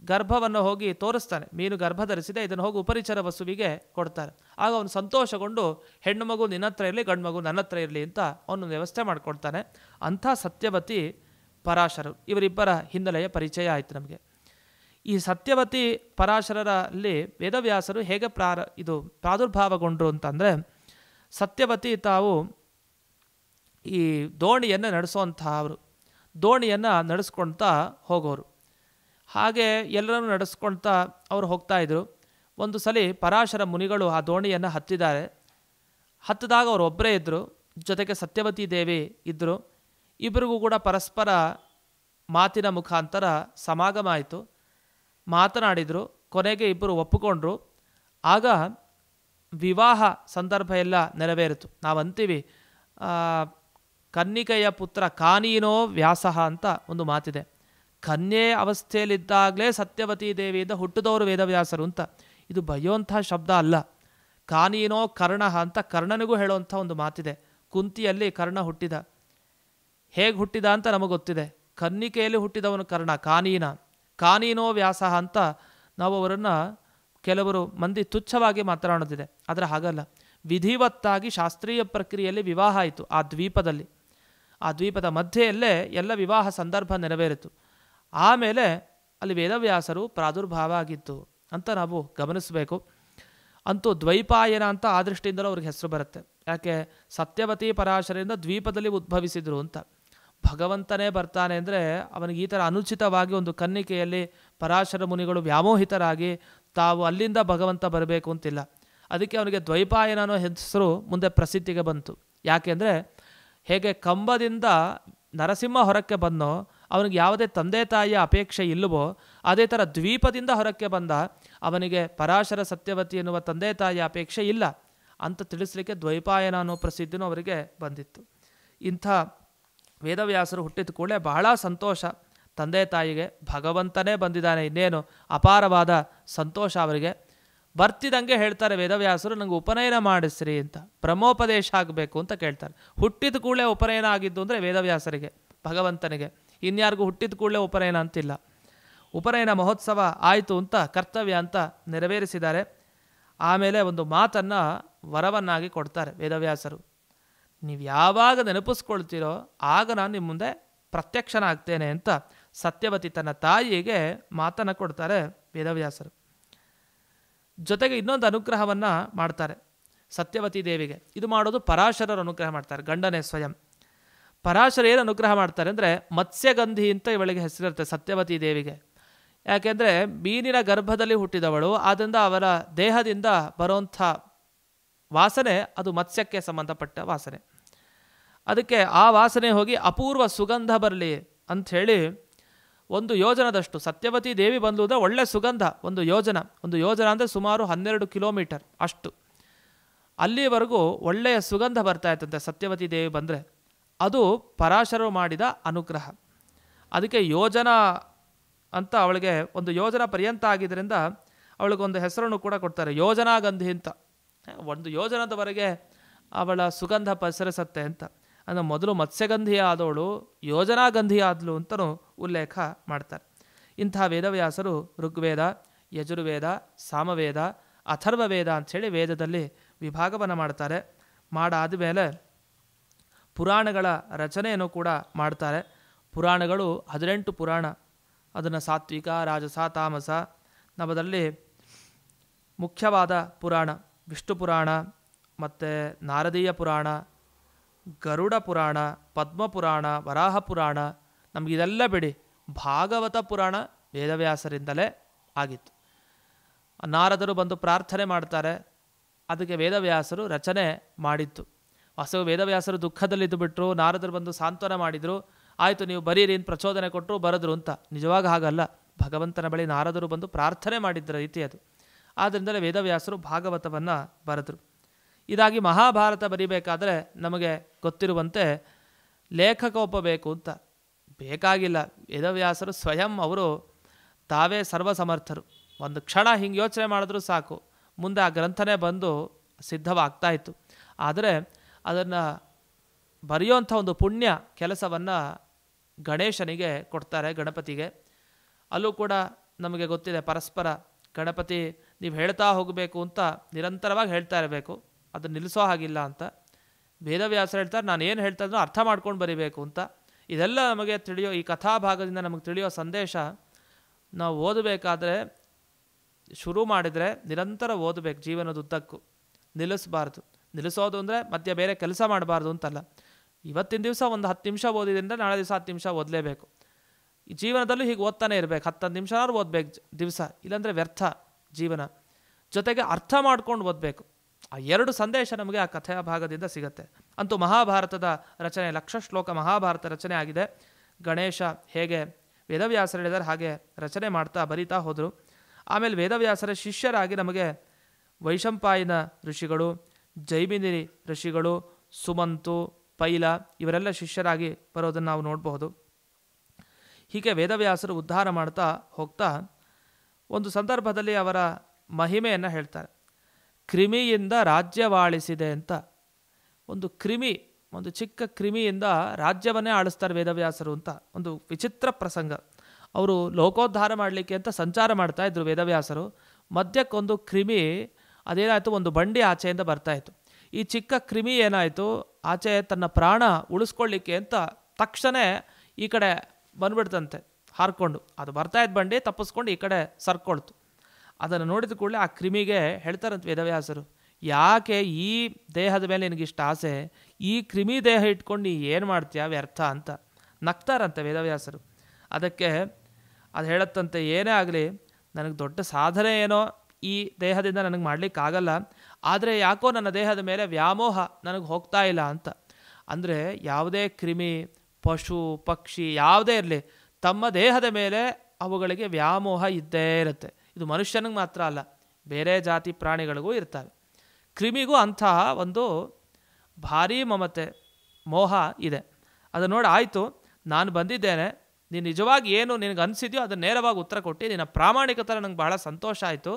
ಗರ್ಭವನ್ನು ಹೋಗಿ ತೋರಿಸ್ತಾನೆ. ಮೀನು ಗರ್ಭ ಧರಿಸಿದೆ, ಇದನ್ನು ಹೋಗಿ ಉಪರಿಚರ ವಸುವಿಗೆ ಕೊಡ್ತಾರೆ. ಆಗ ಅವನು ಸಂತೋಷಗೊಂಡು ಹೆಣ್ಣು ಮಗು ನಿನ್ನ ಹತ್ರ ಇರಲಿ, ಗಂಡು ಮಗು ನನ್ನ ಹತ್ರ ಇರಲಿ ಅಂತ ಅವನು ವ್ಯವಸ್ಥೆ ಮಾಡಿಕೊಡ್ತಾನೆ. ಅಂಥ ಸತ್ಯವತಿ ಪರಾಶರರು, ಇವರಿಬ್ಬರ ಹಿನ್ನೆಲೆಯ ಪರಿಚಯ ಆಯಿತು ನಮಗೆ. ಈ ಸತ್ಯವತಿ ಪರಾಶರರಲ್ಲಿ ವೇದವ್ಯಾಸರು ಹೇಗೆ ಪ್ರಾದುರ್ಭಾವಗೊಂಡ್ರು ಅಂತಂದರೆ, ಸತ್ಯವತಿ ತಾವು ಈ ದೋಣಿಯನ್ನು ನಡೆಸುವಂಥವರು, ದೋಣಿಯನ್ನು ನಡೆಸ್ಕೊಳ್ತಾ ಹೋಗೋರು. ಹಾಗೆ ಎಲ್ಲರನ್ನು ನಡೆಸ್ಕೊಳ್ತಾ ಅವರು ಹೋಗ್ತಾಯಿದ್ರು. ಒಂದು ಸಲ ಪರಾಶರ ಮುನಿಗಳು ಆ ದೋಣಿಯನ್ನು ಹತ್ತಿದಾಗ ಅವರು ಒಬ್ಬರೇ ಇದ್ದರು, ಜೊತೆಗೆ ಸತ್ಯವತಿ ದೇವಿ ಇದ್ದರು. ಇಬ್ಬರಿಗೂ ಕೂಡ ಪರಸ್ಪರ ಮಾತಿನ ಮುಖಾಂತರ ಸಮಾಗಮ ಆಯಿತು, ಮಾತನಾಡಿದರು. ಕೊನೆಗೆ ಇಬ್ಬರು ಒಪ್ಪಿಕೊಂಡ್ರು. ಆಗ ವಿವಾಹ ಸಂದರ್ಭ ಎಲ್ಲ ನೆರವೇರಿತು. ನಾವಂತೀವಿ ಕನ್ನಿಕೆಯ ಪುತ್ರ ಕಾನೀನೋ ವ್ಯಾಸಃ ಅಂತ ಒಂದು ಮಾತಿದೆ. ಕನ್ಯೆ ಅವಸ್ಥೆಯಲ್ಲಿದ್ದಾಗಲೇ ಸತ್ಯವತಿ ದೇವಿಯಿಂದ ಹುಟ್ಟಿದವರು ವೇದವ್ಯಾಸರು ಅಂತ. ಇದು ಬಯ್ಯೋಂಥ ಶಬ್ದ ಅಲ್ಲ. ಕಾನೀನೋ ಕರ್ಣ ಅಂತ ಕರ್ಣನಿಗೂ ಹೇಳುವಂಥ ಒಂದು ಮಾತಿದೆ. ಕುಂತಿಯಲ್ಲಿ ಕರ್ಣ ಹುಟ್ಟಿದ. ಹೇಗೆ ಹುಟ್ಟಿದ ಅಂತ ನಮಗೆ ಗೊತ್ತಿದೆ. ಕನ್ನಿಕೆಯಲ್ಲಿ ಹುಟ್ಟಿದವನು ಕರ್ಣ, ಕಾನೀನೋ ವ್ಯಾಸಃ ಅಂತ ನಾವು ಅವರನ್ನು ಕೆಲವರು ಮಂದಿ ತುಚ್ಛವಾಗಿ ಮಾತನಾಡೋದಿದೆ. ಆದರೆ ಹಾಗಲ್ಲ, ವಿಧಿವತ್ತಾಗಿ ಶಾಸ್ತ್ರೀಯ ಪ್ರಕ್ರಿಯೆಯಲ್ಲಿ ವಿವಾಹ ಆಯಿತು ಆ ದ್ವೀಪದಲ್ಲಿ. ಆ ದ್ವೀಪದ ಮಧ್ಯೆಯಲ್ಲೇ ಎಲ್ಲ ವಿವಾಹ ಸಂದರ್ಭ ನೆರವೇರಿತು. ಆಮೇಲೆ ಅಲ್ಲಿ ವೇದವ್ಯಾಸರು ಪ್ರಾದುರ್ಭಾವ ಆಗಿತ್ತು ಅಂತ ನಾವು ಗಮನಿಸಬೇಕು. ಅಂತೂ ದ್ವೈಪಾಯನ ಅಂತ ಆ ದೃಷ್ಟಿಯಿಂದಲೂ ಅವ್ರಿಗೆ ಹೆಸರು ಬರುತ್ತೆ. ಯಾಕೆ? ಸತ್ಯವತಿ ಪರಾಶರರಿಂದ ದ್ವೀಪದಲ್ಲಿ ಉದ್ಭವಿಸಿದ್ರು ಅಂತ. ಭಗವಂತನೇ ಬರ್ತಾನೆ ಅಂದರೆ ಅವನಿಗೆ ಈ ಥರ ಅನುಚಿತವಾಗಿ ಒಂದು ಕನ್ನಿಕೆಯಲ್ಲಿ ಪರಾಶರ ಮುನಿಗಳು ವ್ಯಾಮೋಹಿತರಾಗಿ ತಾವು ಅಲ್ಲಿಂದ ಭಗವಂತ ಬರಬೇಕು ಅಂತಿಲ್ಲ. ಅದಕ್ಕೆ ಅವನಿಗೆ ದ್ವೈಪಾಯನ ಅನ್ನೋ ಹೆಸರು ಮುಂದೆ ಪ್ರಸಿದ್ಧಿಗೆ ಬಂತು. ಯಾಕೆಂದರೆ ಹೇಗೆ ಕಂಬದಿಂದ ನರಸಿಂಹ ಹೊರಕ್ಕೆ ಬಂದೋ ಅವನಿಗೆ ಯಾವುದೇ ತಂದೆ ತಾಯಿಯ ಅಪೇಕ್ಷೆ ಇಲ್ಲವೋ, ಅದೇ ಥರ ದ್ವೀಪದಿಂದ ಹೊರಕ್ಕೆ ಬಂದ ಅವನಿಗೆ ಪರಾಶರ ಸತ್ಯವತಿ ಎನ್ನುವ ತಂದೆ ತಾಯಿಯ ಅಪೇಕ್ಷೆ ಇಲ್ಲ. ಅಂತ ತಿಳಿಸ್ಲಿಕ್ಕೆ ದ್ವೈಪಾಯನ ಅನ್ನೋ ಪ್ರಸಿದ್ಧಿನೂ ಅವರಿಗೆ ಬಂದಿತ್ತು. ಇಂಥ ವೇದವ್ಯಾಸರು ಹುಟ್ಟಿದ ಕೂಡಲೇ ಬಹಳ ಸಂತೋಷ ತಂದೆ ತಾಯಿಗೆ, ಭಗವಂತನೇ ಬಂದಿದ್ದಾನೆ, ಇನ್ನೇನು ಅಪಾರವಾದ ಸಂತೋಷ ಅವರಿಗೆ. ಬರ್ತಿದಂಗೆ ಹೇಳ್ತಾರೆ ವೇದವ್ಯಾಸರು, ನನಗೆ ಉಪನಯನ ಮಾಡಿಸ್ರಿ ಅಂತ, ಬ್ರಹ್ಮೋಪದೇಶ ಆಗಬೇಕು ಅಂತ ಕೇಳ್ತಾರೆ. ಹುಟ್ಟಿದ ಕೂಡಲೇ ಉಪನಯನ ಆಗಿದ್ದು ಅಂದರೆ ವೇದವ್ಯಾಸರಿಗೆ, ಭಗವಂತನಿಗೆ. ಇನ್ಯಾರಿಗೂ ಹುಟ್ಟಿದ ಕೂಡಲೇ ಉಪನಯನ ಅಂತಿಲ್ಲ. ಉಪನಯನ ಮಹೋತ್ಸವ ಆಯಿತು ಅಂತ, ಕರ್ತವ್ಯ ಅಂತ ನೆರವೇರಿಸಿದ್ದಾರೆ. ಆಮೇಲೆ ಒಂದು ಮಾತನ್ನು ವರವನ್ನಾಗಿ ಕೊಡ್ತಾರೆ ವೇದವ್ಯಾಸರು. ನೀವು ಯಾವಾಗ ನೆನಪಿಸ್ಕೊಳ್ತೀರೋ ಆಗ ನಾನು ನಿಮ್ಮ ಮುಂದೆ ಪ್ರತ್ಯಕ್ಷನಾಗ್ತೇನೆ ಅಂತ ಸತ್ಯವತಿ ತನ್ನ ತಾಯಿಗೆ ಮಾತನ್ನು ಕೊಡ್ತಾರೆ ವೇದವ್ಯಾಸರು. ಜೊತೆಗೆ ಇನ್ನೊಂದು ಅನುಗ್ರಹವನ್ನು ಮಾಡ್ತಾರೆ ಸತ್ಯವತಿ ದೇವಿಗೆ. ಇದು ಮಾಡೋದು ಪರಾಶರರು ಅನುಗ್ರಹ ಮಾಡ್ತಾರೆ, ಗಂಡನೇ ಸ್ವಯಂ. ಪರಾಶರ ಏನು ಅನುಗ್ರಹ ಮಾಡ್ತಾರೆ ಅಂದರೆ ಮತ್ಸ್ಯಗಂಧಿ ಅಂತ ಇವಳಿಗೆ ಹೆಸರಿರುತ್ತೆ ಸತ್ಯವತಿ ದೇವಿಗೆ. ಯಾಕೆಂದರೆ ಮೀನಿನ ಗರ್ಭದಲ್ಲಿ ಹುಟ್ಟಿದವಳು, ಆದ್ದರಿಂದ ಅವರ ದೇಹದಿಂದ ಬರುವಂಥ ವಾಸನೆ ಅದು ಮತ್ಸ್ಯಕ್ಕೆ ಸಂಬಂಧಪಟ್ಟ ವಾಸನೆ. ಅದಕ್ಕೆ ಆ ವಾಸನೆ ಹೋಗಿ ಅಪೂರ್ವ ಸುಗಂಧ ಬರಲಿ ಅಂಥೇಳಿ 1 ಯೋಜನದಷ್ಟು ಸತ್ಯವತಿ ದೇವಿ ಬಂದುವುದೇ ಒಳ್ಳೆ ಸುಗಂಧ. ಒಂದು ಯೋಜನ ಅಂದರೆ ಸುಮಾರು 12 ಕಿಲೋಮೀಟರ್ ಅಷ್ಟು, ಅಲ್ಲಿವರೆಗೂ ಒಳ್ಳೆಯ ಸುಗಂಧ ಬರ್ತಾ ಇತ್ತಂತೆ ಸತ್ಯವತಿ ದೇವಿ ಬಂದರೆ. ಅದು ಪರಾಶರರು ಮಾಡಿದ ಅನುಗ್ರಹ. ಅದಕ್ಕೆ ಯೋಜನ ಅಂತ ಅವಳಿಗೆ 1 ಯೋಜನ ಪರ್ಯಂತ ಆಗಿದ್ದರಿಂದ ಅವಳಿಗೊಂದು ಹೆಸರನ್ನು ಕೂಡ ಕೊಡ್ತಾರೆ, ಯೋಜನಾಗಂಧಿ ಅಂತ. 1 ಯೋಜನದವರೆಗೆ ಅವಳ ಸುಗಂಧ ಪಸರಿಸತ್ತೆ ಅಂತ. ಅಂದರೆ ಮೊದಲು ಮತ್ಸ್ಯಗಂಧಿ ಆದವಳು ಯೋಜನಾಗಂಧಿ ಆದಳು ಅಂತಲೂ ಉಲ್ಲೇಖ ಮಾಡ್ತಾರೆ. ಇಂಥ ವೇದವ್ಯಾಸರು ಋಗ್ವೇದ, ಯಜುರ್ವೇದ, ಸಾಮವೇದ, ಅಥರ್ವವೇದ ಅಂಥೇಳಿ ವೇದದಲ್ಲಿ ವಿಭಾಗವನ್ನು ಮಾಡ್ತಾರೆ. ಮಾಡಾದ ಮೇಲೆ ಪುರಾಣಗಳ ರಚನೆಯನ್ನು ಕೂಡ ಮಾಡ್ತಾರೆ. ಪುರಾಣಗಳು 18 ಪುರಾಣ. ಅದನ್ನು ಸಾತ್ವಿಕ, ರಾಜಸ, ತಾಮಸ. ನಮ್ಮದಲ್ಲಿ ಮುಖ್ಯವಾದ ಪುರಾಣ ವಿಷ್ಣು ಪುರಾಣ, ಮತ್ತು ನಾರದೀಯ ಪುರಾಣ, ಗರುಡ ಪುರಾಣ, ಪದ್ಮಪುರಾಣ, ವರಾಹ ಪುರಾಣ. ನಮಗಿದೆಲ್ಲ ಬಿಡಿ, ಭಾಗವತ ಪುರಾಣ ವೇದವ್ಯಾಸರಿಂದಲೇ ಆಗಿತ್ತು. ನಾರದರು ಬಂದು ಪ್ರಾರ್ಥನೆ ಮಾಡ್ತಾರೆ, ಅದಕ್ಕೆ ವೇದವ್ಯಾಸರು ರಚನೆ ಮಾಡಿತ್ತು. ವಾಸ್ತವ ವೇದವ್ಯಾಸರು ದುಃಖದಲ್ಲಿದ್ದು ಬಿಟ್ಟರು, ನಾರದರು ಬಂದು ಸಾಂತ್ವನ ಮಾಡಿದರು, ಆಯಿತು ನೀವು ಬರೀರಿ ಅಂತ ಪ್ರಚೋದನೆ ಕೊಟ್ಟರು, ಬರೆದ್ರು ಅಂತ. ನಿಜವಾಗ ಹಾಗಲ್ಲ, ಭಗವಂತನ ಬಳಿ ನಾರದರು ಬಂದು ಪ್ರಾರ್ಥನೆ ಮಾಡಿದ್ದರ ರೀತಿ ಅದು. ಆದ್ದರಿಂದಲೇ ವೇದವ್ಯಾಸರು ಭಾಗವತವನ್ನು ಬರೆದರು. ಇದಾಗಿ ಮಹಾಭಾರತ ಬರೀಬೇಕಾದ್ರೆ ನಮಗೆ ಗೊತ್ತಿರುವಂತೆ ಲೇಖಕ ಒಬ್ಬ ಬೇಕು ಅಂತ ಬೇಕಾಗಿಲ್ಲ. ವೇದವ್ಯಾಸರು ಸ್ವಯಂ ಅವರು ತಾವೇ ಸರ್ವಸಮರ್ಥರು. ಒಂದು ಕ್ಷಣ ಹಿಂಗೆ ಯೋಚನೆ ಮಾಡಿದ್ರೂ ಸಾಕು, ಮುಂದೆ ಆ ಗ್ರಂಥನೇ ಬಂದು ಸಿದ್ಧವಾಗ್ತಾ ಇತ್ತು. ಆದರೆ ಅದನ್ನು ಬರೆಯುವಂಥ ಒಂದು ಪುಣ್ಯ ಕೆಲಸವನ್ನು ಗಣೇಶನಿಗೆ ಕೊಡ್ತಾರೆ, ಗಣಪತಿಗೆ. ಅಲ್ಲೂ ಕೂಡ ನಮಗೆ ಗೊತ್ತಿದೆ, ಪರಸ್ಪರ ಗಣಪತಿ ನೀವು ಹೇಳ್ತಾ ಹೋಗಬೇಕು ಅಂತ ನಿರಂತರವಾಗಿ ಹೇಳ್ತಾ ಇರಬೇಕು, ಅದನ್ನು ನಿಲ್ಲಿಸೋ ಹಾಗಿಲ್ಲ ಅಂತ. ವೇದವ್ಯಾಸರು ಹೇಳ್ತಾರೆ, ನಾನು ಏನು ಹೇಳ್ತಾ ಇದ್ರೂ ಅರ್ಥ ಮಾಡ್ಕೊಂಡು ಬರಿಬೇಕು ಅಂತ. ಇದೆಲ್ಲ ನಮಗೆ ತಿಳಿಯೋ, ಈ ಕಥಾಭಾಗದಿಂದ ನಮಗೆ ತಿಳಿಯೋ ಸಂದೇಶ, ನಾವು ಓದಬೇಕಾದ್ರೆ ಶುರು ಮಾಡಿದರೆ ನಿರಂತರ ಓದಬೇಕು ಜೀವನದುದ್ದಕ್ಕೂ, ನಿಲ್ಲಿಸಬಾರ್ದು. ನಿಲ್ಲಿಸೋದು ಅಂದರೆ ಮಧ್ಯ ಬೇರೆ ಕೆಲಸ ಮಾಡಬಾರ್ದು ಅಂತಲ್ಲ. ಇವತ್ತಿನ ದಿವಸ ಒಂದು 10 ನಿಮಿಷ ಓದಿದ್ರಿಂದ ನಾಳೆ ದಿವಸ 10 ನಿಮಿಷ ಓದಲೇಬೇಕು. ಈ ಜೀವನದಲ್ಲೂ ಹೀಗೆ ಓದ್ತಾನೆ ಇರಬೇಕು, 10 ನಿಮಿಷನಾದ್ರು ಓದಬೇಕು ದಿವಸ, ಇಲ್ಲಾಂದರೆ ವ್ಯರ್ಥ ಜೀವನ. ಜೊತೆಗೆ ಅರ್ಥ ಮಾಡ್ಕೊಂಡು ಓದಬೇಕು. ಆ 2 ಸಂದೇಶ ನಮಗೆ ಆ ಕಥೆಯ ಭಾಗದಿಂದ ಸಿಗುತ್ತೆ. ಅಂತೂ ಮಹಾಭಾರತದ ರಚನೆ, 1,00,000 ಶ್ಲೋಕ ಮಹಾಭಾರತ ರಚನೆ ಆಗಿದೆ. ಗಣೇಶ ಹೇಗೆ ವೇದವ್ಯಾಸರು ಹೇಳಿದರೆ ಹಾಗೆ ರಚನೆ ಮಾಡ್ತಾ ಬರಿತಾ ಹೋದರು. ಆಮೇಲೆ ವೇದವ್ಯಾಸರ ಶಿಷ್ಯರಾಗಿ ನಮಗೆ ವೈಶಂಪಾಯನ ಋಷಿಗಳು, ಜೈಮಿನಿ ಋಷಿಗಳು, ಸುಮಂತು, ಪೈಲ ಇವರೆಲ್ಲ ಶಿಷ್ಯರಾಗಿ ಬರೋದನ್ನು ನಾವು ನೋಡಬಹುದು. ಹೀಗೆ ವೇದವ್ಯಾಸರು ಉದ್ಧಾರ ಮಾಡ್ತಾ ಹೋಗ್ತಾ ಒಂದು ಸಂದರ್ಭದಲ್ಲಿ ಅವರ ಮಹಿಮೆಯನ್ನು ಹೇಳ್ತಾರೆ. ಕ್ರಿಮಿಯಿಂದ ರಾಜ್ಯವಾಳಿಸಿದೆ ಅಂತ. ಒಂದು ಕ್ರಿಮಿ, ಒಂದು ಚಿಕ್ಕ ಕ್ರಿಮಿಯಿಂದ ರಾಜ್ಯವನ್ನೇ ಆಳಿಸ್ತಾರೆ ವೇದವ್ಯಾಸರು ಅಂತ ಒಂದು ವಿಚಿತ್ರ ಪ್ರಸಂಗ. ಅವರು ಲೋಕೋದ್ಧಾರ ಮಾಡಲಿಕ್ಕೆ ಅಂತ ಸಂಚಾರ ಮಾಡ್ತಾ ಇದ್ರು ವೇದವ್ಯಾಸರು. ಮಧ್ಯಕ್ಕೊಂದು ಕ್ರಿಮಿ ಅದೇನಾಯಿತು, ಒಂದು ಬಂಡಿ ಆಚೆಯಿಂದ ಬರ್ತಾಯಿತ್ತು. ಈ ಚಿಕ್ಕ ಕ್ರಿಮಿ ಏನಾಯಿತು, ಆಚೆ ತನ್ನ ಪ್ರಾಣ ಉಳಿಸ್ಕೊಳ್ಳಿಕ್ಕೆ ಅಂತ ತಕ್ಷಣ ಈ ಕಡೆ ಬಂದ್ಬಿಡ್ತಂತೆ ಹಾರ್ಕೊಂಡು. ಅದು ಬರ್ತಾಯಿದ್ದ ಬಂಡಿ ತಪ್ಪಿಸ್ಕೊಂಡು ಈ ಕಡೆ ಸರ್ಕೊಳ್ತು. ಅದನ್ನು ನೋಡಿದ ಕೂಡಲೇ ಆ ಕ್ರಿಮಿಗೆ ಹೇಳ್ತಾರಂತ ವೇದವ್ಯಾಸರು, ಯಾಕೆ ಈ ದೇಹದ ಮೇಲೆ ನಿನಗಿಷ್ಟ ಆಸೆ, ಈ ಕ್ರಿಮಿ ದೇಹ ಇಟ್ಕೊಂಡು ನೀ ಏನು ಮಾಡ್ತೀಯ ವ್ಯರ್ಥ ಅಂತ ನಗ್ತಾರಂತೆ ವೇದವ್ಯಾಸರು. ಅದಕ್ಕೆ ಅದು ಹೇಳತ್ತಂತೆ, ಏನೇ ಆಗಲಿ ನನಗೆ ದೊಡ್ಡ ಸಾಧನೆ ಏನೋ ಈ ದೇಹದಿಂದ ನನಗೆ ಮಾಡಲಿಕ್ಕಾಗಲ್ಲ, ಆದರೆ ಯಾಕೋ ನನ್ನ ದೇಹದ ಮೇಲೆ ವ್ಯಾಮೋಹ ನನಗೆ ಹೋಗ್ತಾ ಇಲ್ಲ ಅಂತ. ಅಂದರೆ ಯಾವುದೇ ಕ್ರಿಮಿ, ಪಶು, ಪಕ್ಷಿ ಯಾವುದೇ ಇರಲಿ, ತಮ್ಮ ದೇಹದ ಮೇಲೆ ಅವುಗಳಿಗೆ ವ್ಯಾಮೋಹ ಇದ್ದೇ ಇರುತ್ತೆ. ಇದು ಮನುಷ್ಯನಿಗೆ ಮಾತ್ರ ಅಲ್ಲ, ಬೇರೆ ಜಾತಿ ಪ್ರಾಣಿಗಳಿಗೂ ಇರ್ತವೆ. ಕ್ರಿಮಿಗೂ ಅಂತಹ ಒಂದು ಭಾರೀ ಮಮತೆ ಮೋಹ ಇದೆ. ಅದನ್ನು ನೋಡಿ, ಆಯಿತು ನಾನು ಬಂದಿದ್ದೇನೆ, ನೀನು ನಿಜವಾಗಿ ಏನು ನಿನಗೆ ಅನಿಸಿದೆಯೋ ಅದನ್ನು ನೇರವಾಗಿ ಉತ್ತರ ಕೊಟ್ಟು ನಿನ್ನ ಪ್ರಾಮಾಣಿಕತೆ ನಂಗೆ ಬಹಳ ಸಂತೋಷ ಆಯಿತು,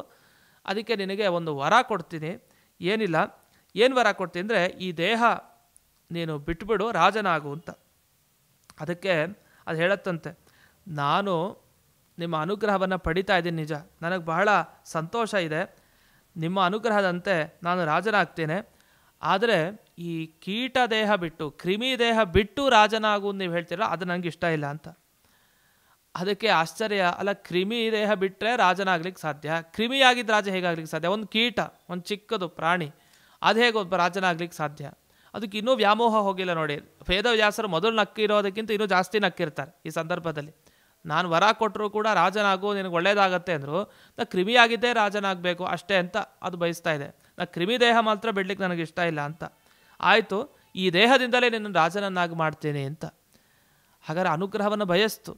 ಅದಕ್ಕೆ ನಿನಗೆ ಒಂದು ವರ ಕೊಡ್ತೀನಿ. ಏನಿಲ್ಲ, ಏನು ವರ ಕೊಡ್ತೀನಿ ಅಂದರೆ ಈ ದೇಹ ನೀನು ಬಿಟ್ಬಿಡು, ರಾಜನಾಗು ಅಂತ. ಅದಕ್ಕೆ ಅದು ಹೇಳತ್ತಂತೆ, ನಾನು ನಿಮ್ಮ ಅನುಗ್ರಹವನ್ನು ಪಡಿತಾ ಇದ್ದೀನಿ, ನಿಜ ನನಗೆ ಬಹಳ ಸಂತೋಷ ಇದೆ, ನಿಮ್ಮ ಅನುಗ್ರಹದಂತೆ ನಾನು ರಾಜನಾಗ್ತೇನೆ. ಆದರೆ ಈ ಕೀಟ ದೇಹ ಬಿಟ್ಟು, ಕ್ರಿಮಿ ದೇಹ ಬಿಟ್ಟು ರಾಜನಾಗು ನೀವು ಹೇಳ್ತೀರ, ಅದು ನನಗೆ ಇಷ್ಟ ಇಲ್ಲ ಅಂತ. ಅದಕ್ಕೆ ಆಶ್ಚರ್ಯ, ಅಲ್ಲ ಕ್ರಿಮಿ ದೇಹ ಬಿಟ್ಟರೆ ರಾಜನಾಗ್ಲಿಕ್ಕೆ ಸಾಧ್ಯ, ಕ್ರಿಮಿಯಾಗಿದ್ದ ರಾಜ ಹೇಗಾಗ್ಲಿಕ್ಕೆ ಸಾಧ್ಯ? ಒಂದು ಕೀಟ, ಒಂದು ಚಿಕ್ಕದು ಪ್ರಾಣಿ, ಅದು ಹೇಗೆ ಒಬ್ಬ ರಾಜನಾಗ್ಲಿಕ್ಕೆ ಸಾಧ್ಯ? ಅದಕ್ಕೆ ಇನ್ನೂ ವ್ಯಾಮೋಹ ಹೋಗಿಲ್ಲ ನೋಡಿ. ವೇದವ್ಯಾಸರು ಮೊದಲು ನಕ್ಕಿರೋದಕ್ಕಿಂತ ಇನ್ನೂ ಜಾಸ್ತಿ ನಕ್ಕಿರ್ತಾರೆ ಈ ಸಂದರ್ಭದಲ್ಲಿ. ನಾನು ವರ ಕೊಟ್ಟರು ಕೂಡ ರಾಜನಾಗು, ನಿನಗೆ ಒಳ್ಳೇದಾಗತ್ತೆ ಅಂದರು, ನಾ ಕ್ರಿಮಿಯಾಗಿದ್ದೇ ರಾಜನಾಗಬೇಕು ಅಷ್ಟೇ ಅಂತ ಅದು ಬಯಸ್ತಾ ಇದೆ. ನಾ ಕ್ರಿಮಿ ದೇಹ ಮಾತ್ರ ಬಿಡ್ಲಿಕ್ಕೆ ನನಗೆ ಇಷ್ಟ ಇಲ್ಲ ಅಂತ. ಆಯಿತು, ಈ ದೇಹದಿಂದಲೇ ನಿನ್ನ ರಾಜನನ್ನಾಗಿ ಮಾಡ್ತೇನೆ ಅಂತ. ಹಾಗಾದ್ರೆ ಅನುಗ್ರಹವನ್ನು ಬಯಸ್ತು.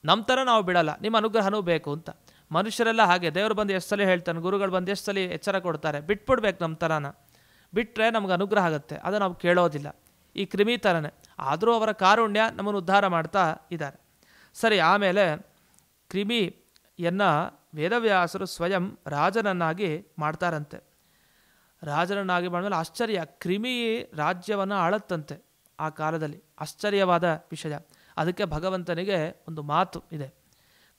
ನಮ್ಮ ಥರ ನಾವು ಬಿಡಲ್ಲ, ನಿಮ್ಮ ಅನುಗ್ರಹನೂ ಬೇಕು ಅಂತ. ಮನುಷ್ಯರೆಲ್ಲ ಹಾಗೆ, ದೇವರು ಬಂದು ಎಷ್ಟು ಸಲ ಹೇಳ್ತಾನೆ, ಗುರುಗಳು ಬಂದು ಎಷ್ಟು ಸಲ ಎಚ್ಚರ ಕೊಡ್ತಾರೆ, ಬಿಟ್ಬಿಡ್ಬೇಕು ನಮ್ಮ ಥರನ, ಬಿಟ್ಟರೆ ನಮ್ಗೆ ಅನುಗ್ರಹ ಆಗುತ್ತೆ, ಅದು ನಾವು ಕೇಳೋದಿಲ್ಲ. ಈ ಕ್ರಿಮಿ ಥರನೇ. ಆದರೂ ಅವರ ಕಾರುಣ್ಯ ನಮ್ಮನ್ನು ಉದ್ಧಾರ ಮಾಡ್ತಾ ಇದ್ದಾರೆ. ಸರಿ, ಆಮೇಲೆ ಕ್ರಿಮಿಯನ್ನು ವೇದವ್ಯಾಸರು ಸ್ವಯಂ ರಾಜನನ್ನಾಗಿ ಮಾಡ್ತಾರಂತೆ. ರಾಜನನ್ನಾಗಿ ಮಾಡಿದ್ಮೇಲೆ ಆಶ್ಚರ್ಯ, ಕ್ರಿಮಿ ರಾಜ್ಯವನ್ನು ಆಳತ್ತಂತೆ ಆ ಕಾಲದಲ್ಲಿ. ಆಶ್ಚರ್ಯವಾದ ವಿಷಯ. ಅದಕ್ಕೆ ಭಗವಂತನಿಗೆ ಒಂದು ಮಾತು ಇದೆ,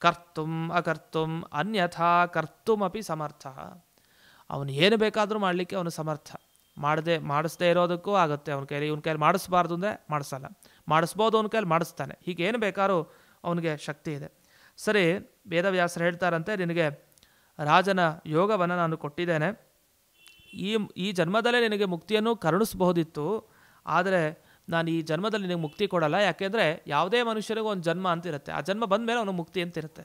ಕರ್ತುಂ ಅಕರ್ತುಂ ಅನ್ಯಥಾ ಕರ್ತುಮಪಿ ಸಮರ್ಥ. ಅವನು ಏನು ಬೇಕಾದರೂ ಮಾಡಲಿಕ್ಕೆ ಅವನು ಸಮರ್ಥ. ಮಾಡಿಸದೇ ಇರೋದಕ್ಕೂ ಆಗುತ್ತೆ ಅವನ ಕೈಲಿ. ಇವನ ಕೈಲಿ ಮಾಡಿಸ್ಬಾರ್ದು ಅಂದರೆ ಮಾಡಿಸಲ್ಲ, ಮಾಡಿಸ್ಬೋದು ಅವನ ಕೈಲಿ ಮಾಡಿಸ್ತಾನೆ. ಹೀಗೇನು ಬೇಕಾದ್ರೂ ಅವನಿಗೆ ಶಕ್ತಿ ಇದೆ. ಸರಿ, ವೇದವ್ಯಾಸರು ಹೇಳ್ತಾರಂತೆ, ನಿನಗೆ ರಾಜನ ಯೋಗವನ್ನು ನಾನು ಕೊಟ್ಟಿದ್ದೇನೆ, ಈ ಜನ್ಮದಲ್ಲೇ ನಿನಗೆ ಮುಕ್ತಿಯನ್ನು ಕರುಣಿಸಬಹುದಿತ್ತು, ಆದರೆ ನಾನು ಈ ಜನ್ಮದಲ್ಲಿ ನಿನಗೆ ಮುಕ್ತಿ ಕೊಡಲ್ಲ. ಯಾಕೆಂದರೆ ಯಾವುದೇ ಮನುಷ್ಯರಿಗೂ ಒಂದು ಜನ್ಮ ಅಂತಿರುತ್ತೆ, ಆ ಜನ್ಮ ಬಂದ ಮೇಲೆ ಅವನು ಮುಕ್ತಿ ಅಂತಿರುತ್ತೆ.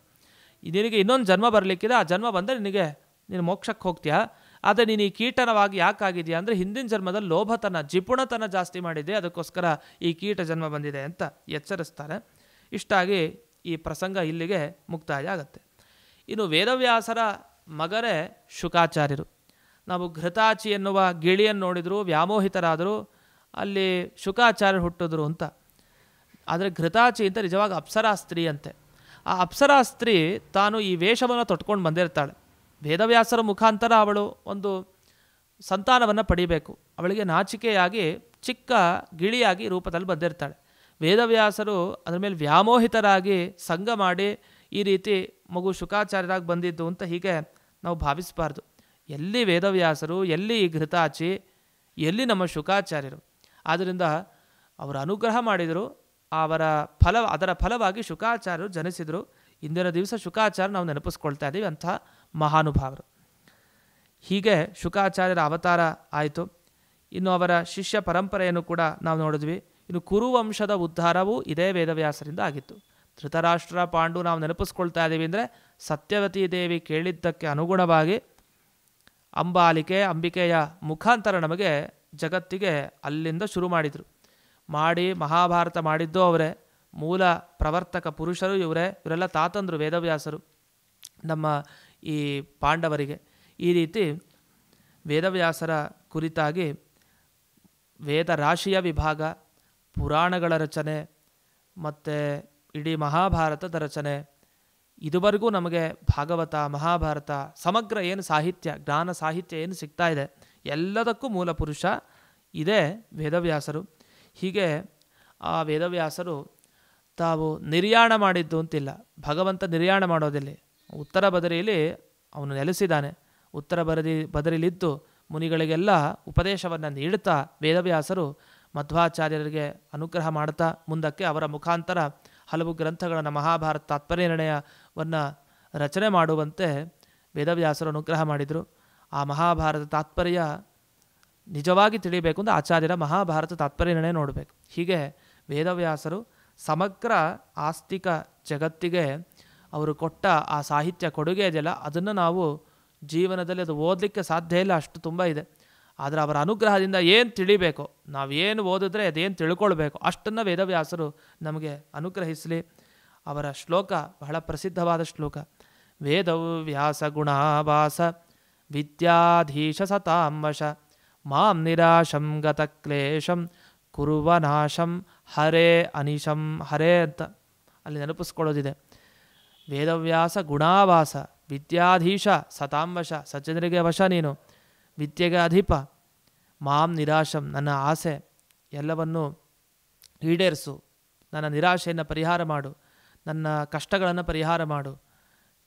ನಿನಗೆ ಇನ್ನೊಂದು ಜನ್ಮ ಬರಲಿಕ್ಕಿದೆ, ಆ ಜನ್ಮ ಬಂದರೆ ನೀನು ಮೋಕ್ಷಕ್ಕೆ ಹೋಗ್ತೀಯಾ. ಆದರೆ ನೀನು ಈ ಕೀಟನವಾಗಿ ಯಾಕಾಗಿದೆಯಾ ಅಂದರೆ ಹಿಂದಿನ ಜನ್ಮದಲ್ಲಿ ಲೋಭತನ, ಜಿಪುಣತನ ಜಾಸ್ತಿ ಮಾಡಿದೆ, ಅದಕ್ಕೋಸ್ಕರ ಈ ಕೀಟ ಜನ್ಮ ಬಂದಿದೆ ಅಂತ ಎಚ್ಚರಿಸ್ತಾರೆ. ಇಷ್ಟಾಗಿ ಈ ಪ್ರಸಂಗ ಇಲ್ಲಿಗೆ ಮುಕ್ತಾಯ ಆಗುತ್ತೆ. ಇನ್ನು ವೇದವ್ಯಾಸರ ಮಗನೇ ಶುಕಾಚಾರ್ಯರು. ನಾವು ಘೃತಾಚಿ ಎನ್ನುವ ಗಿಳಿಯನ್ನು ನೋಡಿದ್ರು, ವ್ಯಾಮೋಹಿತರಾದರು, ಅಲ್ಲಿ ಶುಕಾಚಾರ್ಯರು ಹುಟ್ಟಿದ್ರು ಅಂತ. ಆದರೆ ಘೃತಾಚಿ ಅಂತ ನಿಜವಾಗಿ ಅಪ್ಸರಾ ಸ್ತ್ರೀ ಅಂತೆ. ಆ ಅಪ್ಸರಾ ಸ್ತ್ರೀ ತಾನು ಈ ವೇಷವನ್ನು ತೊಟ್ಕೊಂಡು ಬಂದಿರ್ತಾಳೆ. ವೇದವ್ಯಾಸರ ಮುಖಾಂತರ ಅವಳು ಒಂದು ಸಂತಾನವನ್ನು ಪಡಿಬೇಕು. ಅವಳಿಗೆ ನಾಚಿಕೆಯಾಗಿ ಚಿಕ್ಕ ಗಿಳಿಯಾಗಿ ರೂಪದಲ್ಲಿ ಬಂದಿರ್ತಾಳೆ. ವೇದವ್ಯಾಸರು ಅದರ ಮೇಲೆ ವ್ಯಾಮೋಹಿತರಾಗಿ ಸಂಗ ಮಾಡಿ ಈ ರೀತಿ ಮಗು ಶುಕಾಚಾರ್ಯರಾಗಿ ಬಂದಿದ್ದು ಅಂತ ಹೀಗೆ ನಾವು ಭಾವಿಸಬಾರ್ದು. ಎಲ್ಲಿ ವೇದವ್ಯಾಸರು, ಎಲ್ಲಿ ಈ ಘೃತಾಚಿ, ಎಲ್ಲಿ ನಮ್ಮ ಶುಕಾಚಾರ್ಯರು. ಆದ್ದರಿಂದ ಅವರು ಅನುಗ್ರಹ ಮಾಡಿದರು, ಅದರ ಫಲವಾಗಿ ಶುಕಾಚಾರ್ಯರು ಜನಿಸಿದರು. ಇಂದಿನ ದಿವಸ ಶುಕಾಚಾರ್ಯ ನಾವು ನೆನಪಿಸ್ಕೊಳ್ತಾ ಇದ್ದೀವಿ, ಅಂತಹ ಮಹಾನುಭಾವರು. ಹೀಗೆ ಶುಕಾಚಾರ್ಯರ ಅವತಾರ ಆಯಿತು. ಇನ್ನು ಅವರ ಶಿಷ್ಯ ಪರಂಪರೆಯನ್ನು ಕೂಡ ನಾವು ನೋಡಿದ್ವಿ. ಇನ್ನು ಕುರುವಂಶದ ಉದ್ಧಾರವೂ ಇದೇ ವೇದವ್ಯಾಸರಿಂದ ಆಗಿತ್ತು. ಧೃತರಾಷ್ಟ್ರ, ಪಾಂಡು ನಾವು ನೆನಪಿಸ್ಕೊಳ್ತಾ ಇದ್ದೀವಿ ಅಂದರೆ ಸತ್ಯವತಿ ದೇವಿ ಕೇಳಿದ್ದಕ್ಕೆ ಅನುಗುಣವಾಗಿ ಅಂಬಿಕೆಯ ಮುಖಾಂತರ ನಮಗೆ ಜಗತ್ತಿಗೆ ಅಲ್ಲಿಂದ ಶುರು ಮಾಡಿದರು. ಮಾಡಿ ಮಹಾಭಾರತ ಮಾಡಿದ್ದು ಅವರೇ, ಮೂಲ ಪ್ರವರ್ತಕ ಪುರುಷರು ಇವರೇ. ಇವರೆಲ್ಲ ತಾತಂದರು ವೇದವ್ಯಾಸರು ನಮ್ಮ ಈ ಪಾಂಡವರಿಗೆ. ಈ ರೀತಿ ವೇದವ್ಯಾಸರ ಕುರಿತಾಗಿ ವೇದ ರಾಶಿಯ ವಿಭಾಗ, ಪುರಾಣಗಳ ರಚನೆ ಮತ್ತು ಇಡೀ ಮಹಾಭಾರತದ ರಚನೆ, ಇದುವರೆಗೂ ನಮಗೆ ಭಾಗವತ, ಮಹಾಭಾರತ, ಸಮಗ್ರ ಏನು ಸಾಹಿತ್ಯ, ಜ್ಞಾನ ಸಾಹಿತ್ಯ ಏನು ಸಿಗ್ತಾ ಇದೆ, ಎಲ್ಲದಕ್ಕೂ ಮೂಲ ಪುರುಷ ಇದೇ ವೇದವ್ಯಾಸರು. ಹೀಗೆ ಆ ವೇದವ್ಯಾಸರು ತಾವು ನಿರ್ಯಾಣ ಮಾಡಿದ್ದು ಅಂತಿಲ್ಲ. ಭಗವಂತ ನಿರ್ಯಾಣ ಮಾಡೋದಿಲ್ಲ. ಉತ್ತರ ಬದರಿಯಲ್ಲಿ ಅವನು ನೆಲೆಸಿದ್ದಾನೆ. ಉತ್ತರ ಬದರಿಲಿದ್ದು ಮುನಿಗಳಿಗೆಲ್ಲ ಉಪದೇಶವನ್ನು ನೀಡುತ್ತಾ ವೇದವ್ಯಾಸರು ಮಧ್ವಾಚಾರ್ಯರಿಗೆ ಅನುಗ್ರಹ ಮಾಡ್ತಾ ಮುಂದಕ್ಕೆ ಅವರ ಮುಖಾಂತರ ಹಲವು ಗ್ರಂಥಗಳನ್ನು, ಮಹಾಭಾರತ ತಾತ್ಪರ್ಯ ನಿರ್ಣಯವನ್ನು ರಚನೆ ಮಾಡುವಂತೆ ವೇದವ್ಯಾಸರು ಅನುಗ್ರಹ ಮಾಡಿದರು. ಆ ಮಹಾಭಾರತ ತಾತ್ಪರ್ಯ ನಿಜವಾಗಿ ತಿಳಿಬೇಕು ಅಂದರೆ ಆಚಾರ್ಯರ ಮಹಾಭಾರತ ತಾತ್ಪರ್ಯ ನಿರ್ಣಯ ನೋಡಬೇಕು. ಹೀಗೆ ವೇದವ್ಯಾಸರು ಸಮಗ್ರ ಆಸ್ತಿಕ ಜಗತ್ತಿಗೆ ಅವರು ಕೊಟ್ಟ ಆ ಸಾಹಿತ್ಯ ಕೊಡುಗೆ ಇದೆಯಲ್ಲ, ಅದನ್ನು ನಾವು ಜೀವನದಲ್ಲಿ ಅದು ಓದಲಿಕ್ಕೆ ಸಾಧ್ಯ ಇಲ್ಲ, ಅಷ್ಟು ತುಂಬ ಇದೆ. ಆದರೆ ಅವರ ಅನುಗ್ರಹದಿಂದ ಏನು ತಿಳಿಬೇಕು, ನಾವೇನು ಓದಿದ್ರೆ ಅದೇನು ತಿಳ್ಕೊಳ್ಬೇಕು, ಅಷ್ಟನ್ನು ವೇದವ್ಯಾಸರು ನಮಗೆ ಅನುಗ್ರಹಿಸಲಿ. ಅವರ ಶ್ಲೋಕ ಬಹಳ ಪ್ರಸಿದ್ಧವಾದ ಶ್ಲೋಕ. ವೇದವ್ಯಾಸ ಗುಣಾವಾಸ ವಿದ್ಯಾಧೀಶ ಸತಾಂಬಶ ಮಾಂ ನಿರಾಶಂ ಗತಕ್ಲೇಶಂ ಕುರುವನಾಶಂ ಹರೇ ಅನಿಶಂ ಹರೇ ಅಂತ ಅಲ್ಲಿ ನೆನಪಿಸ್ಕೊಳ್ಳೋದಿದೆ. ವೇದವ್ಯಾಸ ಗುಣಾವಾಸ ವಿದ್ಯಾಧೀಶ ಸತಾಂಬಶ, ಸಜ್ಜನರಿಗೆ ವಶ ನೀನು, ವಿದ್ಯೆಗೆ ಅಧಿಪ. ಮಾಂ ನಿರಾಶಂ ನನ್ನ ಆಸೆ ಎಲ್ಲವನ್ನು ಈಡೇರಿಸು, ನನ್ನ ನಿರಾಶೆಯನ್ನು ಪರಿಹಾರ ಮಾಡು, ನನ್ನ ಕಷ್ಟಗಳನ್ನು ಪರಿಹಾರ ಮಾಡು,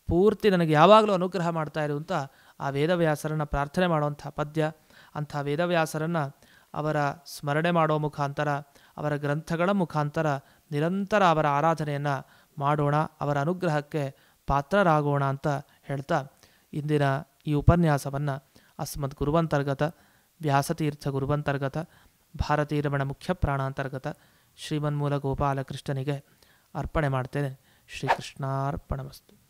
ಪೂರ್ತಿ ನನಗೆ ಯಾವಾಗಲೂ ಅನುಗ್ರಹ ಮಾಡ್ತಾ ಇರು ಅಂತ ಆ ವೇದವ್ಯಾಸರನ್ನು ಪ್ರಾರ್ಥನೆ ಮಾಡುವಂಥ ಪದ್ಯ. ಅಂಥ ವೇದವ್ಯಾಸರನ್ನು ಅವರ ಸ್ಮರಣೆ ಮಾಡೋ ಮುಖಾಂತರ, ಅವರ ಗ್ರಂಥಗಳ ಮುಖಾಂತರ ನಿರಂತರ ಅವರ ಆರಾಧನೆಯನ್ನು ಮಾಡೋಣ, ಅವರ ಅನುಗ್ರಹಕ್ಕೆ ಪಾತ್ರರಾಗೋಣ ಅಂತ ಹೇಳ್ತಾ ಇಂದಿನ ಈ ಉಪನ್ಯಾಸವನ್ನು ಅಸ್ಮದ್ ಗುರುವಂತರ್ಗತ ವ್ಯಾಸತೀರ್ಥ ಗುರುವಂತರ್ಗತ ಭಾರತೀರಮಣ ಮುಖ್ಯ ಪ್ರಾಣಾಂತರ್ಗತ ಶ್ರೀಮನ್ಮೂಲ ಗೋಪಾಲಕೃಷ್ಣನಿಗೆ ಅರ್ಪಣೆ ಮಾಡ್ತೇನೆ. ಶ್ರೀಕೃಷ್ಣಾರ್ಪಣಮಸ್ತು.